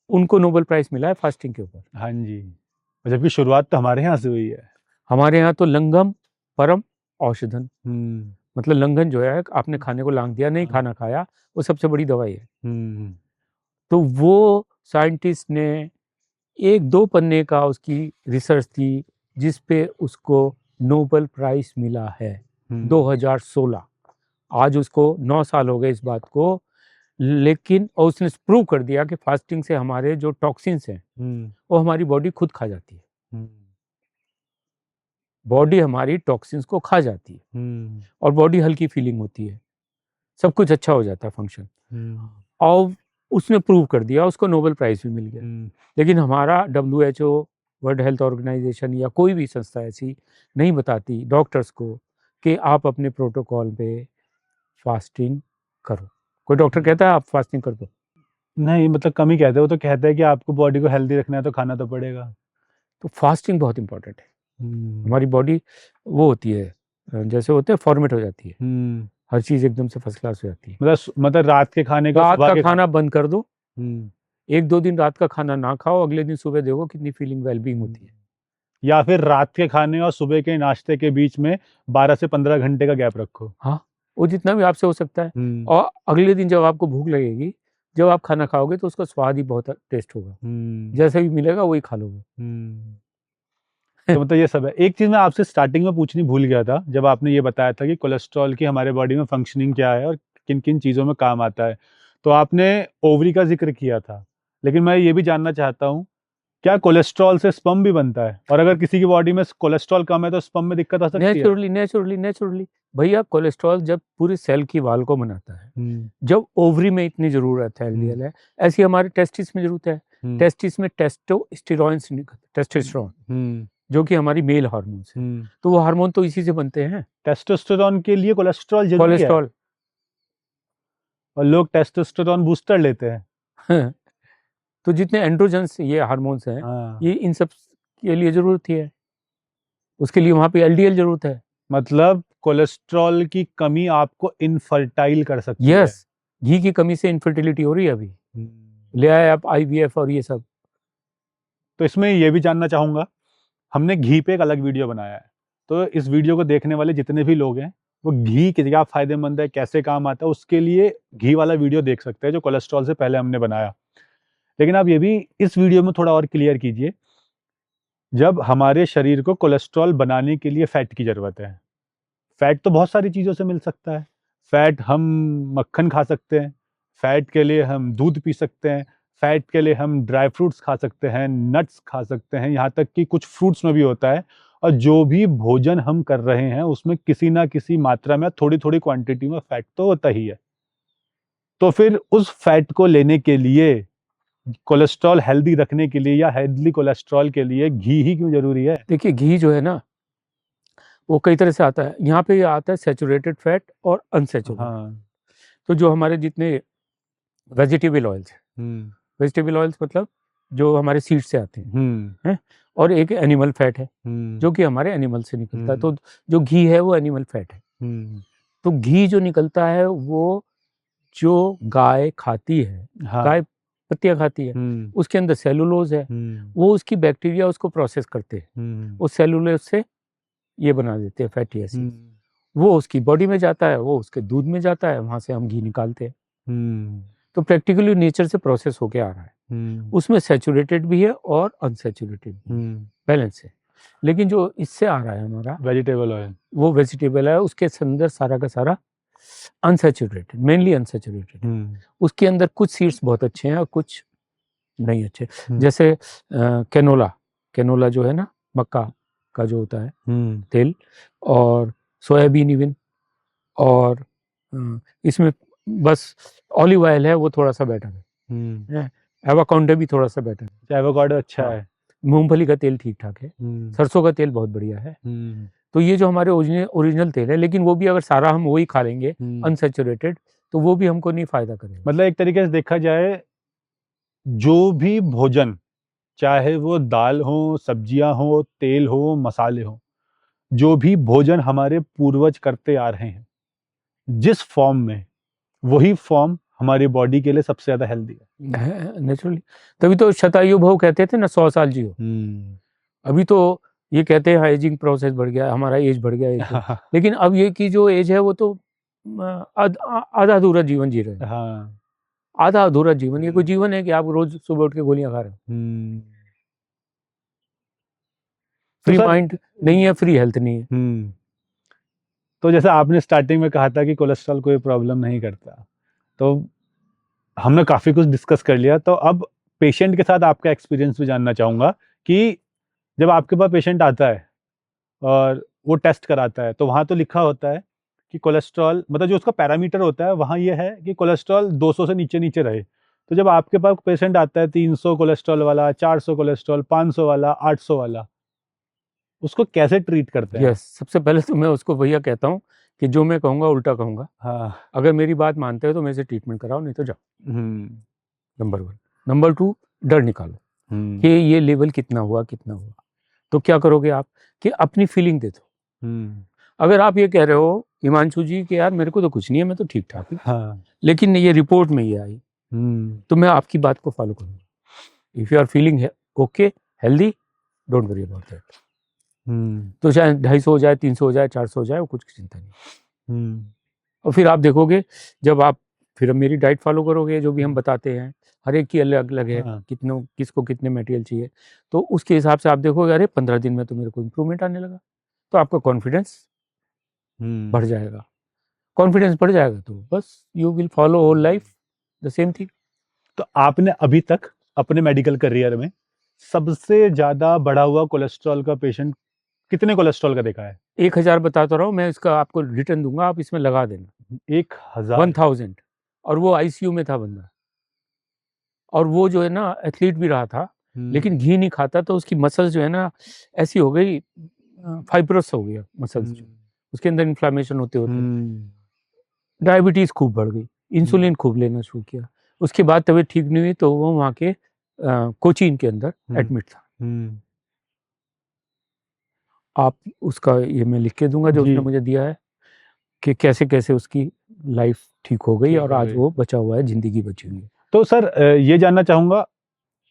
उनको नोबेल प्राइज मिला है फास्टिंग के ऊपर। हाँ जी, जबकि शुरुआत तो हमारे यहाँ से हुई है। हमारे यहाँ तो लंघम परम औषधन, मतलब लंघन जो है, आपने खाने को लांघ दिया, नहीं खाना खाया, वो सबसे बड़ी दवाई है। तो वो साइंटिस्ट ने 1-2 पन्ने का उसकी रिसर्च थी, जिस पे उसको नोबेल प्राइज मिला है 2016। आज उसको 9 साल हो गए इस बात को, लेकिन और उसने प्रूव कर दिया कि फास्टिंग से हमारे जो टॉक्सिन्स हैं वो हमारी बॉडी खुद खा जाती है। बॉडी हमारी टॉक्सिन्स को खा जाती है, और बॉडी हल्की फीलिंग होती है, सब कुछ अच्छा हो जाता है फंक्शन। और उसने प्रूव कर दिया, उसको नोबेल प्राइज भी मिल गया। लेकिन हमारा WHO, वर्ल्ड हेल्थ ऑर्गेनाइजेशन या कोई भी संस्था ऐसी नहीं बताती डॉक्टर्स को कि आप अपने प्रोटोकॉल पे फास्टिंग करो। कोई डॉक्टर कहता है आप फास्टिंग कर दो? नहीं, मतलब कम ही कहते हैं। वो तो कहते हैं कि आपको बॉडी को हेल्दी रखना है तो खाना तो पड़ेगा। तो फास्टिंग बहुत इंपॉर्टेंट है। हमारी बॉडी वो होती है, जैसे होते हैं फॉर्मेट हो जाती है, हर चीज एकदम से फर्स्ट क्लास हो जाती है। मतलब रात के खाने रात का खाना बंद कर दो, 1-2 दिन रात का खाना ना खाओ, अगले दिन सुबह देखो कितनी फीलिंग वेलबींग होती है। या फिर रात के खाने और सुबह के नाश्ते के बीच में 12 से 15 घंटे का गैप रखो। हाँ, वो जितना भी आपसे हो सकता है। और अगले दिन जब आपको भूख लगेगी, जब आप खाना खाओगे तो उसका स्वाद ही बहुत टेस्ट होगा, जैसे भी मिलेगा वही खा लोगे। तो मतलब ये सब है। एक चीज मैं आपसे स्टार्टिंग में पूछनी भूल गया था, जब आपने ये बताया था कि कोलेस्ट्रॉल की हमारे बॉडी में फंक्शनिंग क्या है और किन किन चीज़ों में काम आता है, तो आपने ओवरी का जिक्र किया था, लेकिन मैं ये भी जानना चाहता हूँ, क्या कोलेस्ट्रॉल से स्पर्म भी बनता है? और अगर किसी की बॉडी में कोलेस्ट्रॉल कम है तो स्पर्म में दिक्कत आ सकती है? नेचुरली भैया, कोलेस्ट्रॉल जब पूरी सेल की वॉल को बनाता है, जब ओवरी में इतनी जरूरत है LDL है, ऐसी हमारे टेस्टिस में जरूरत है। टेस्टिस में टेस्टोस्टेरोन जो कि हमारी मेल हार्मोन्स है, तो वो हार्मोन तो इसी से बनते हैं। टेस्टोस्टेरोन के लिए कोलेस्ट्रॉल जरूरी है? और लोग टेस्टोस्टेरोन बूस्टर लेते हैं। तो जितने एंड्रोजन्स ये हार्मोन्स हैं, ये इन सब के लिए जरूरत है, उसके लिए वहां पे LDL जरूरत है। मतलब कोलेस्ट्रॉल की कमी आपको इनफर्टाइल कर सकती है? घी की कमी से इनफर्टिलिटी हो रही है अभी। ले आए आप IVF और ये सब। तो इसमें ये भी जानना चाहूँगा, हमने घी पे एक अलग वीडियो बनाया है, तो इस वीडियो को देखने वाले जितने भी लोग हैं वो घी क्या फ़ायदेमंद है, कैसे काम आता है, उसके लिए घी वाला वीडियो देख सकते हैं जो कोलेस्ट्रॉल से पहले हमने बनाया। लेकिन आप ये भी इस वीडियो में थोड़ा और क्लियर कीजिए, जब हमारे शरीर को कोलेस्ट्रॉल बनाने के लिए फैट की ज़रूरत है, फैट तो बहुत सारी चीज़ों से मिल सकता है। फैट हम मक्खन खा सकते हैं, फैट के लिए हम दूध पी सकते हैं, फैट के लिए हम ड्राई फ्रूट्स खा सकते हैं, नट्स खा सकते हैं, यहाँ तक कि कुछ फ्रूट्स में भी होता है। और जो भी भोजन हम कर रहे हैं उसमें किसी ना किसी मात्रा में थोड़ी-थोड़ी क्वांटिटी में फैट तो होता ही है। तो फिर उस फैट को लेने के लिए, कोलेस्ट्रॉल हेल्दी रखने के लिए या हेल्दी कोलेस्ट्रॉल के लिए घी ही क्यों ज़रूरी है? देखिए घी जो है ना वो कई तरह से आता है। यहाँ पे ये आता है सैचुरेटेड फैट और अनसैचुरेटेड। हाँ। तो जो हमारे जितने वेजिटेबल ऑयल्स हैं, वेजिटेबल ऑयल्स मतलब जो हमारे सीड से आते हैं, और एक एनिमल फैट है जो कि हमारे एनिमल से निकलता है। तो जो घी है वो एनिमल फैट है। तो घी जो निकलता है वो जो गाय खाती है, हाँ। गाय पत्तियां खाती है, उसके अंदर सेलुलोज है, वो उसकी बैक्टीरिया उसको प्रोसेस करते हैं, उस सेलुलोज से ये बना देते हैं फैटी एसिड। वो उसकी बॉडी में जाता है, वो उसके दूध में जाता है, वहां से हम घी निकालते हैं। तो प्रैक्टिकली नेचर से प्रोसेस होके आ रहा है। उसमें सैचुरेटेड भी है और अनसैचुरेटेड भी, बैलेंस है। लेकिन जो इससे आ रहा है हमारा वेजिटेबल ऑयल, वो वेजिटेबल है, उसके अंदर सारा का सारा अनसैचुरेटेड, मेनली अनसैचुरेटेड। उसके अंदर कुछ सीड्स बहुत अच्छे हैं और कुछ नहीं अच्छे। जैसे कैनोला जो है ना, मक्का का जो होता है तेल, और सोयाबीन इवन, और इसमें बस ऑलिव ऑयल है वो थोड़ा सा बेटर है। एवोकाडो भी थोड़ा सा बेटर है। एवोकाडो अच्छा हाँ। है। मूंगफली का तेल ठीक ठाक है, सरसों का तेल बहुत बढ़िया है। तो ये जो हमारे ओरिजिनल तेल है, लेकिन वो भी अगर सारा हम वही खा लेंगे अनसैचुरेटेड, तो वो भी हमको नहीं फायदा करेगा। मतलब एक तरीके से देखा जाए, जो भी भोजन, चाहे वो दाल हो, सब्जियां हो, तेल हो, मसाले हो, जो भी भोजन हमारे पूर्वज करते आ रहे हैं जिस फॉर्म में, वही फॉर्म हमारी बॉडी के लिए सबसे ज्यादा हेल्दी है। नेचुरली। तभी तो शतायु भव कहते थे ना, 100 साल जियो। अभी तो ये कहते हैं एजिंग प्रोसेस बढ़ गया, हमारा एज बढ़ गया, लेकिन अब ये की जो एज है वो तो आधा अधूरा जीवन जी रहे हैं। हाँ। आधा अधूरा जीवन, ये कोई जीवन है कि आप रोज सुबह उठ के गोलियां खा रहे हो? फ्री माइंड नहीं है, फ्री हेल्थ नहीं है। तो जैसे आपने स्टार्टिंग में कहा था कि कोलेस्ट्रॉल कोई प्रॉब्लम नहीं करता, तो हमने काफ़ी कुछ डिस्कस कर लिया। तो अब पेशेंट के साथ आपका एक्सपीरियंस भी जानना चाहूँगा कि जब आपके पास पेशेंट आता है और वो टेस्ट कराता है, तो वहाँ तो लिखा होता है कि कोलेस्ट्रॉल, मतलब जो उसका पैरामीटर होता है वहाँ ये है कि कोलेस्ट्रॉल 200 से नीचे नीचे रहे। तो जब आपके पास पेशेंट आता है 300 कोलेस्ट्रॉल वाला, 400 कोलेस्ट्रॉल, 500 वाला, 800 वाला, उसको कैसे ट्रीट करते हैं? यस, सबसे पहले तो मैं उसको भैया कहता हूँ कि जो मैं कहूँगा उल्टा कहूँगा। हाँ। अगर मेरी बात मानते हो तो मेरे से ट्रीटमेंट कराओ, नहीं तो जाओ। नंबर 1। नंबर 2, डर निकालो कि ये लेवल कितना हुआ। तो क्या करोगे आप कि अपनी फीलिंग दे दो। अगर आप ये कह रहे हो हिमांशु जी कि यार मेरे को तो कुछ नहीं है, मैं तो ठीक ठाक हूँ, हाँ। लेकिन ये रिपोर्ट में ये आई, तो मैं आपकी बात को फॉलो करूँगा। If you are feeling okay, healthy, don't worry about that. तो चाहे 250 हो जाए, 300 हो जाए, 400 हो जाए, वो कुछ चिंता नहीं। और फिर आप देखोगे, जब आप फिर मेरी डाइट फॉलो करोगे, जो भी हम बताते हैं, हर एक की अलग अलग है, किसको कितने मटेरियल चाहिए, तो उसके हिसाब से आप देखोगे अरे 15 दिन में तो मेरे को इम्प्रूवमेंट आने लगा, तो आपका कॉन्फिडेंस बढ़ जाएगा। कॉन्फिडेंस बढ़ जाएगा तो बस you will follow whole life the same thing. तो आपने अभी तक अपने मेडिकल करियर में सबसे ज्यादा बढ़ा हुआ कोलेस्ट्रॉल का पेशेंट कितने कोलेस्ट्रॉल का देखा है? 1000 बताता रहा हूँ मैं, इसका आपको रिटर्न दूंगा, आप इसमें लगा देना। 1000? और वो आईसीयू में था बंदा, और वो जो है ना एथलीट भी रहा था, लेकिन घी नहीं खाता, तो उसकी मसल्स जो है ना ऐसी हो गई, फाइब्रस हो गया मसल्स, जो उसके अंदर इन्फ्लामेशन होते होते डायबिटीज खूब बढ़ गई, इंसुलिन खूब लेना शुरू किया। उसके बाद तबीयत ठीक नहीं हुई, तो वो वहाँ के कोचीन के अंदर एडमिट था। आप उसका ये मैं लिख के दूंगा जो उसने मुझे दिया है कि कैसे कैसे उसकी लाइफ ठीक हो गई, और आज वो बचा हुआ है, जिंदगी बची हुई है। तो सर ये जानना चाहूंगा,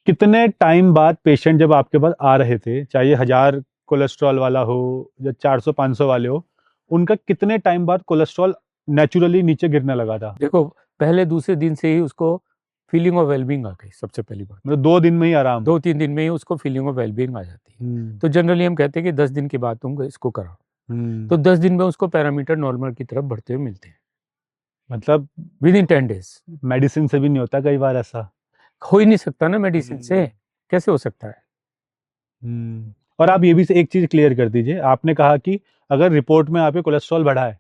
कितने टाइम बाद पेशेंट जब आपके पास आ रहे थे, चाहे 1000 कोलेस्ट्रॉल वाला हो या 400-500 वाले हो, उनका कितने टाइम बाद कोलेस्ट्रॉल नेचुरली नीचे गिरने लगा था? देखो, पहले दूसरे दिन से ही उसको फीलिंग ऑफ वेलबींग आ गई। सबसे पहली बात, मतलब 2 दिन में ही आराम? 2-3 दिन में ही उसको फीलिंग ऑफ वेलबींग आ जाती है। तो जनरली हम कहते हैं कि 10 दिन के बाद तुम इसको कराओ। तो 10 दिन में उसको पैरामीटर नॉर्मल की तरफ बढ़ते हुए मिलते हैं, मतलब विद इन 10 डेज। मेडिसिन से भी नहीं होता कई बार ऐसा? हो ही नहीं सकता ना मेडिसिन से, कैसे हो सकता है? और आप ये भी एक चीज क्लियर कर दीजिए, आपने कहा कि अगर रिपोर्ट में आपके कोलेस्ट्रॉल बढ़ा है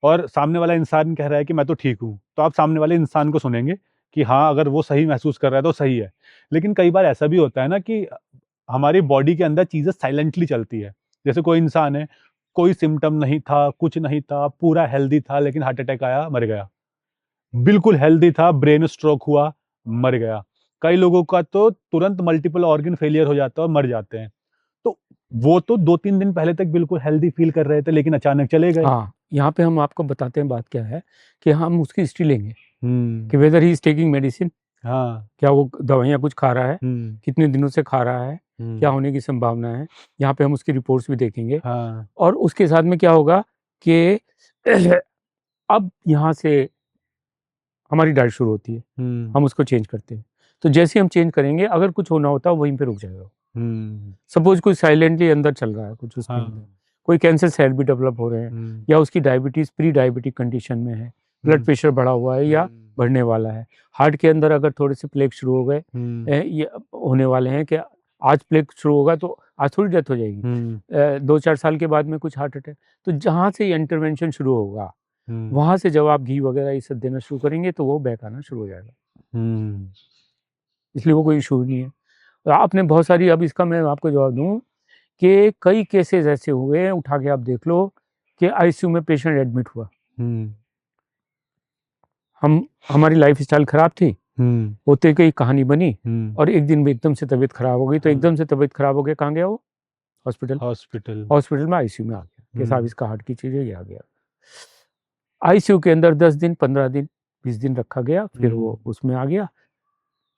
और सामने वाला इंसान कह रहा है कि मैं तो ठीक हूँ, तो आप सामने वाले इंसान को सुनेंगे कि हाँ, अगर वो सही महसूस कर रहा है तो सही है। लेकिन कई बार ऐसा भी होता है ना कि हमारी बॉडी के अंदर चीजें साइलेंटली चलती है। जैसे कोई इंसान है, कोई सिम्टम नहीं था, कुछ नहीं था, पूरा हेल्दी था, लेकिन हार्ट अटैक आया, मर गया। बिल्कुल हेल्दी था, ब्रेन स्ट्रोक हुआ, मर गया। कई लोगों का तो तुरंत मल्टीपल ऑर्गन फेलियर हो जाता है और मर जाते हैं। तो वो तो 2-3 दिन पहले तक बिल्कुल हेल्दी फील कर रहे थे, लेकिन अचानक चले गए। हाँ, यहाँ पे हम आपको बताते हैं बात क्या है, कि हम उसकी हिस्ट्री लेंगे कि weather he is taking medicine, हाँ। क्या वो दवाइयाँ कुछ खा रहा है, कितने दिनों से खा रहा है, क्या होने की संभावना है। यहाँ पे हम उसकी रिपोर्ट्स भी देखेंगे। हाँ। और उसके साथ में क्या होगा कि अब यहाँ से हमारी डाइट शुरू होती है, हम उसको चेंज करते हैं। तो जैसे हम चेंज करेंगे, अगर कुछ होना होता है वहीं पे रुक जाएगा। सपोज कोई साइलेंटली अंदर चल रहा है कुछ उसके अंदर, कोई कैंसर सेल भी डेवलप हो रहे हैं, या उसकी डायबिटीज प्री डायबिटिक कंडीशन में है, ब्लड प्रेशर बढ़ा हुआ है या बढ़ने वाला है, हार्ट के अंदर अगर थोड़े से प्लेग शुरू हो गए, ये होने वाले हैं कि आज प्लेग शुरू होगा तो आज थोड़ी डेथ हो जाएगी, 2-4 साल के बाद में कुछ हार्ट अटैक। तो जहाँ से इंटरवेंशन शुरू होगा, वहां से जब आप घी वगैरह ये सब देना शुरू करेंगे तो वो बैक आना शुरू हो जाएगा। इसलिए वो कोई इशू नहीं है। तो आपने बहुत सारी, अब इसका मैं आपको जवाब दूं कि कई केसेस ऐसे हुए, उठा के आप देख लो, कि आईसीयू में पेशेंट एडमिट हुआ, हमारी लाइफ स्टाइल खराब थी, होते कई कहानी बनी, और एक दिन में एकदम से तबीयत खराब हो गई। तो एकदम से तबीयत खराब हो गया, कहाँ गया वो? हॉस्पिटल में आईसीयू में आ गया कि साहब इसका हार्ट की चीज है, ये आ गया। आईसीयू के अंदर 10 दिन, 15 दिन, 20 दिन रखा गया, फिर वो उसमें आ गया।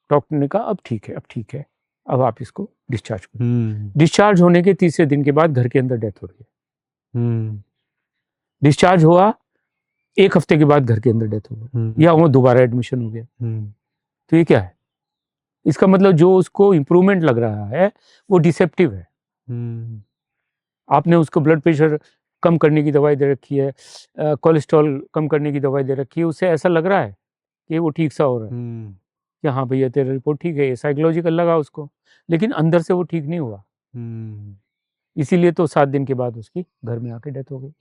डॉक्टर ने कहा अब ठीक है, अब ठीक है, अब आप इसको डिस्चार्ज करो। डिस्चार्ज होने के तीसरे दिन के बाद घर के अंदर डेथ हो रही है। डिस्चार्ज हुआ, 1 हफ्ते के बाद घर के अंदर डेथ हो गई, या वो दोबारा एडमिशन हो गया। तो ये क्या है? इसका मतलब जो उसको इम्प्रूवमेंट लग रहा है वो डिसेप्टिव है। आपने उसको ब्लड प्रेशर कम करने की दवाई दे रखी है, कोलेस्ट्रॉल कम करने की दवाई दे रखी है, उससे ऐसा लग रहा है कि वो ठीक सा हो रहा है, कि हाँ भैया तेरा रिपोर्ट ठीक है, ये साइकोलॉजिकल लगा उसको, लेकिन अंदर से वो ठीक नहीं हुआ। इसीलिए तो 7 दिन के बाद उसकी घर में आके डेथ हो गई।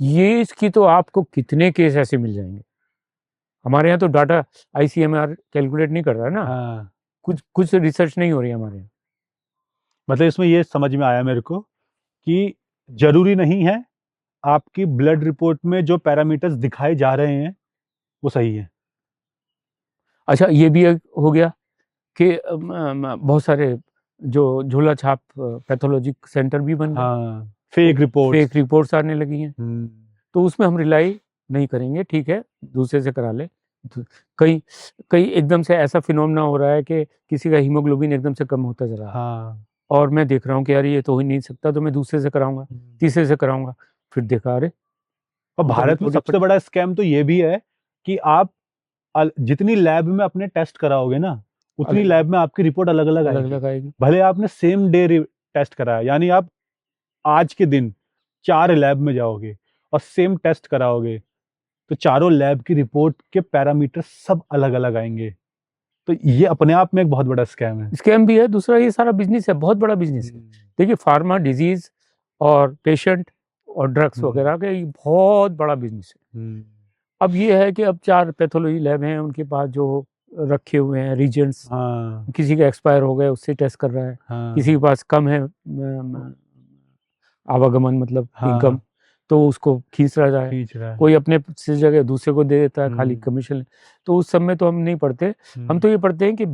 ये इसकी तो आपको कितने केस ऐसे मिल जाएंगे। हमारे यहाँ तो डाटा ICMR कैलकुलेट नहीं कर रहा है ना, कुछ रिसर्च नहीं हो रही हमारे यहाँ। मतलब इसमें ये समझ में आया मेरे को कि जरूरी नहीं है आपकी ब्लड रिपोर्ट में जो पैरामीटर्स दिखाए जा रहे हैं वो सही है। अच्छा, ये भी हो गया कि बहुत सारे जो झोला छाप पैथोलॉजिक सेंटर भी बन गए, फेक रिपोर्ट्स आने लगी हैं। तो उसमें हम रिलाई नहीं करेंगे, ठीक है, दूसरे से करा ले। कई एकदम से ऐसा फिनोमेना हो रहा है कि किसी का हीमोग्लोबिन एकदम से कम होता जा रहा है, और मैं देख रहा हूँ कि यार ये तो हो ही नहीं सकता, तो मैं दूसरे से कराऊंगा, तीसरे से कराऊंगा, फिर देखा अरे। और भारत में सबसे बड़ा स्कैम तो ये भी है कि आप जितनी लैब में अपने टेस्ट कराओगे ना, उतनी लैब में आपकी रिपोर्ट अलग अलग आएगी। भले आपने सेम डे टेस्ट कराया, यानी आप आज के दिन 4 लैब में जाओगे और सेम टेस्ट कराओगे, तो चारों लैब की रिपोर्ट के पैरामीटर सब अलग अलग आएंगे। तो ये अपने आप में एक बहुत बड़ा स्कैम है। स्कैम भी है, दूसरा ये सारा बिजनेस है, बहुत बड़ा बिजनेस है। देखिए, फार्मा, डिजीज और पेशेंट और ड्रग्स वगैरह का ये बहुत बड़ा बिजनेस है। अब ये है कि अब 4 पैथोलॉजी लैब हैं उनके पास जो रखे हुए हैं रीजेंट्स, किसी का एक्सपायर हो गए उससे टेस्ट कर रहा है, किसी के पास कम है आवागमन, मतलब इनकम, तो उसको खींच रहा है, कोई अपने से जगह दूसरे को दे देता है खाली कमीशन। तो उस सब में तो हम नहीं पढ़ते, हम तो ये पढ़ते हैं कि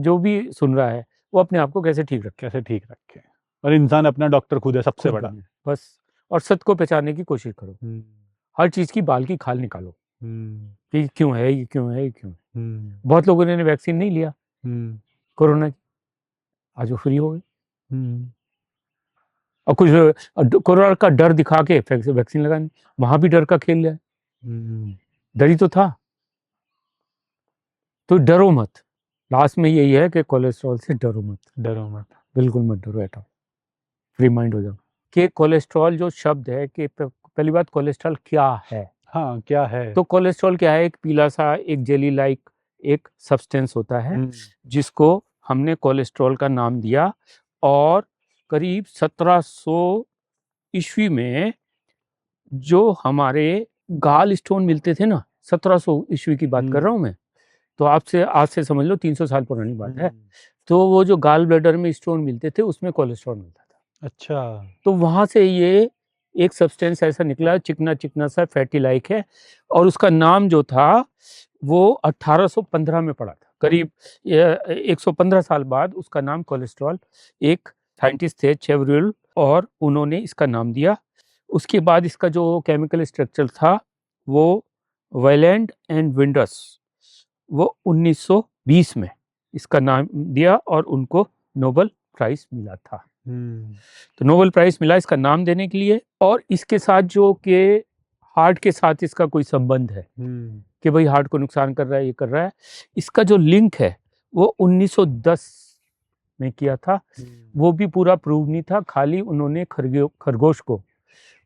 जो भी सुन रहा है वो अपने आप को कैसे ठीक रखे, और इंसान अपना डॉक्टर खुद है, सबसे बड़ा बस। और सत्य को पहचानने की कोशिश करो, हर चीज की बाल की खाल निकालो। कि ये क्यों है, ये क्यों है, ये क्यों है। बहुत लोगों ने वैक्सीन नहीं लिया कोरोना की, आज वो फ्री हो गए। और कुछ कोरोना का डर दिखा के वैक्सीन लगाने, वहां भी डर का खेल है। डर ही तो था। तो डरो मत, लास्ट में यही है कि कोलेस्ट्रॉल से डरो मत, बिल्कुल मत डरो एट ऑल, फ्री माइंड हो जाओ। कि कोलेस्ट्रॉल जो शब्द है, कि पहली बात कोलेस्ट्रॉल क्या है। हाँ, क्या है? तो कोलेस्ट्रॉल क्या है? एक पीला सा, एक जेली लाइक एक सब्सटेंस होता है जिसको हमने कोलेस्ट्रॉल का नाम दिया। और करीब 1700 ईस्वी में जो हमारे गाल स्टोन मिलते थे ना, 1700 ईस्वी की बात कर रहा हूँ मैं, तो आपसे आज से समझ लो 300 साल पुरानी बात है। तो वो जो गाल ब्लैडर में स्टोन मिलते थे उसमें कोलेस्ट्रॉल मिलता था। अच्छा। तो वहां से ये एक सब्सटेंस ऐसा निकला, चिकना चिकना सा, फैटी लाइक है, और उसका नाम जो था वो 1815 में पड़ा था। करीब 115 साल बाद उसका नाम कोलेस्ट्रॉल, एक साइंटिस्ट थे चेवरिल, और उन्होंने इसका नाम दिया। उसके बाद इसका जो केमिकल स्ट्रक्चर था वो वेलेंड एंड विंडर्स, वो 1920 में इसका नाम दिया और उनको नोबेल प्राइज मिला था। तो नोबेल प्राइज मिला इसका नाम देने के लिए। और इसके साथ जो कि हार्ट के साथ इसका कोई संबंध है कि भाई हार्ट को नुकसान कर रहा है, ये कर रहा है, इसका जो लिंक है वो 1910 में किया था। वो भी पूरा प्रूव नहीं था, खाली उन्होंने खरगोश को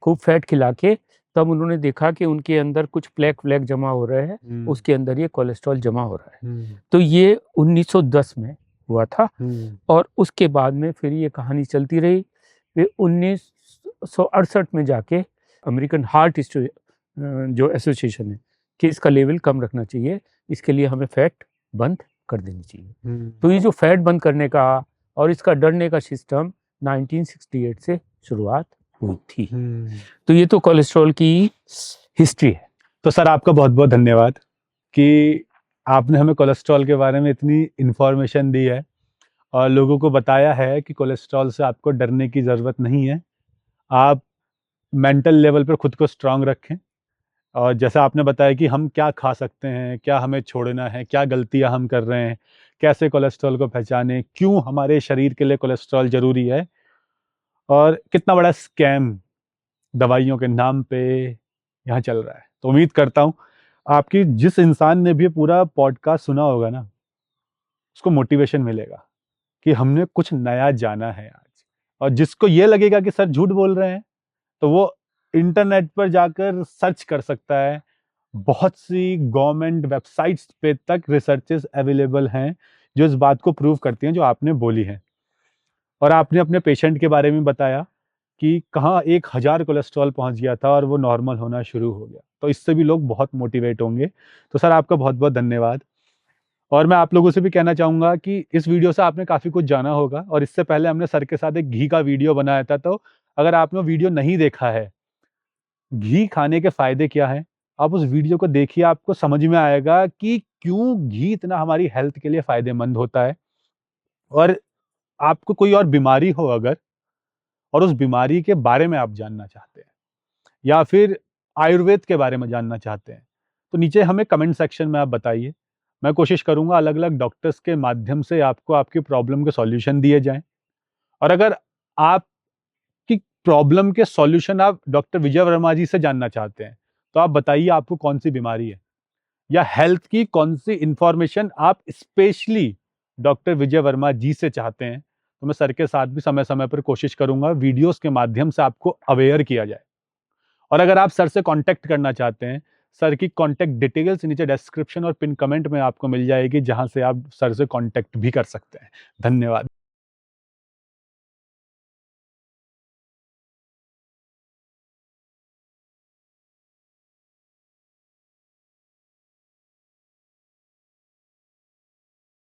खूब फैट खिला के तब उन्होंने देखा कि उनके अंदर कुछ प्लेक व्लेक जमा हो रहे हैं, उसके अंदर ये कोलेस्ट्रॉल जमा हो रहा है। तो ये 1910 में हुआ था। और उसके बाद में फिर ये कहानी चलती रही। फिर 1968 में जाके अमेरिकन हार्ट जो एसोसिएशन है कि इसका लेवल कम रखना चाहिए, इसके लिए हमें फैट बंद कर देनी चाहिए। तो ये जो फैट बंद करने का और इसका डरने का सिस्टम 1968 से शुरुआत हुई थी। तो ये तो कोलेस्ट्रॉल की हिस्ट्री है। तो सर आपका बहुत बहुत धन्यवाद कि आपने हमें कोलेस्ट्रॉल के बारे में इतनी इन्फॉर्मेशन दी है और लोगों को बताया है कि कोलेस्ट्रॉल से आपको डरने की ज़रूरत नहीं है। आप मेंटल लेवल पर खुद को स्ट्रांग रखें, और जैसा आपने बताया कि हम क्या खा सकते हैं, क्या हमें छोड़ना है, क्या गलतियां हम कर रहे हैं, कैसे कोलेस्ट्रॉल को पहचानें, क्यों हमारे शरीर के लिए कोलेस्ट्रॉल ज़रूरी है, और कितना बड़ा स्कैम दवाइयों के नाम पे यहाँ चल रहा है। तो उम्मीद करता हूँ आपकी जिस इंसान ने भी पूरा पॉडकास्ट सुना होगा ना, उसको मोटिवेशन मिलेगा कि हमने कुछ नया जाना है आज। और जिसको ये लगेगा कि सर झूठ बोल रहे हैं, तो वो इंटरनेट पर जाकर सर्च कर सकता है। बहुत सी गवर्नमेंट वेबसाइट्स पे तक रिसर्चेस अवेलेबल हैं जो इस बात को प्रूव करती हैं जो आपने बोली है। और आपने अपने पेशेंट के बारे में बताया कि कहाँ 1000 कोलेस्ट्रॉल पहुंच गया था और वो नॉर्मल होना शुरू हो गया। तो इससे भी लोग बहुत मोटिवेट होंगे। तो सर आपका बहुत बहुत धन्यवाद। और मैं आप लोगों से भी कहना चाहूँगा कि इस वीडियो से आपने काफ़ी कुछ जाना होगा। और इससे पहले हमने सर के साथ एक घी का वीडियो बनाया था, तो अगर आपने वो वीडियो नहीं देखा है, घी खाने के फ़ायदे क्या हैं, आप उस वीडियो को देखिए, आपको समझ में आएगा कि क्यों घी इतना हमारी हेल्थ के लिए फ़ायदेमंद होता है। और आपको कोई और बीमारी हो अगर, और उस बीमारी के बारे में आप जानना चाहते हैं या फिर आयुर्वेद के बारे में जानना चाहते हैं, तो नीचे हमें कमेंट सेक्शन में आप बताइए। मैं कोशिश करूंगा अलग अलग डॉक्टर्स के माध्यम से आपको आपकी प्रॉब्लम के सॉल्यूशन दिए जाएं। और अगर आपकी प्रॉब्लम के सॉल्यूशन आप डॉक्टर विजय वर्मा जी से जानना चाहते हैं, तो आप बताइए आपको कौन सी बीमारी है या हेल्थ की कौन सी इंफॉर्मेशन आप स्पेशली डॉक्टर विजय वर्मा जी से चाहते हैं। तो मैं सर के साथ भी समय समय पर कोशिश करूंगा वीडियोस के माध्यम से आपको अवेयर किया जाए। और अगर आप सर से कांटेक्ट करना चाहते हैं, सर की कांटेक्ट डिटेल्स नीचे डिस्क्रिप्शन और पिन कमेंट में आपको मिल जाएगी, जहां से आप सर से कांटेक्ट भी कर सकते हैं। धन्यवाद।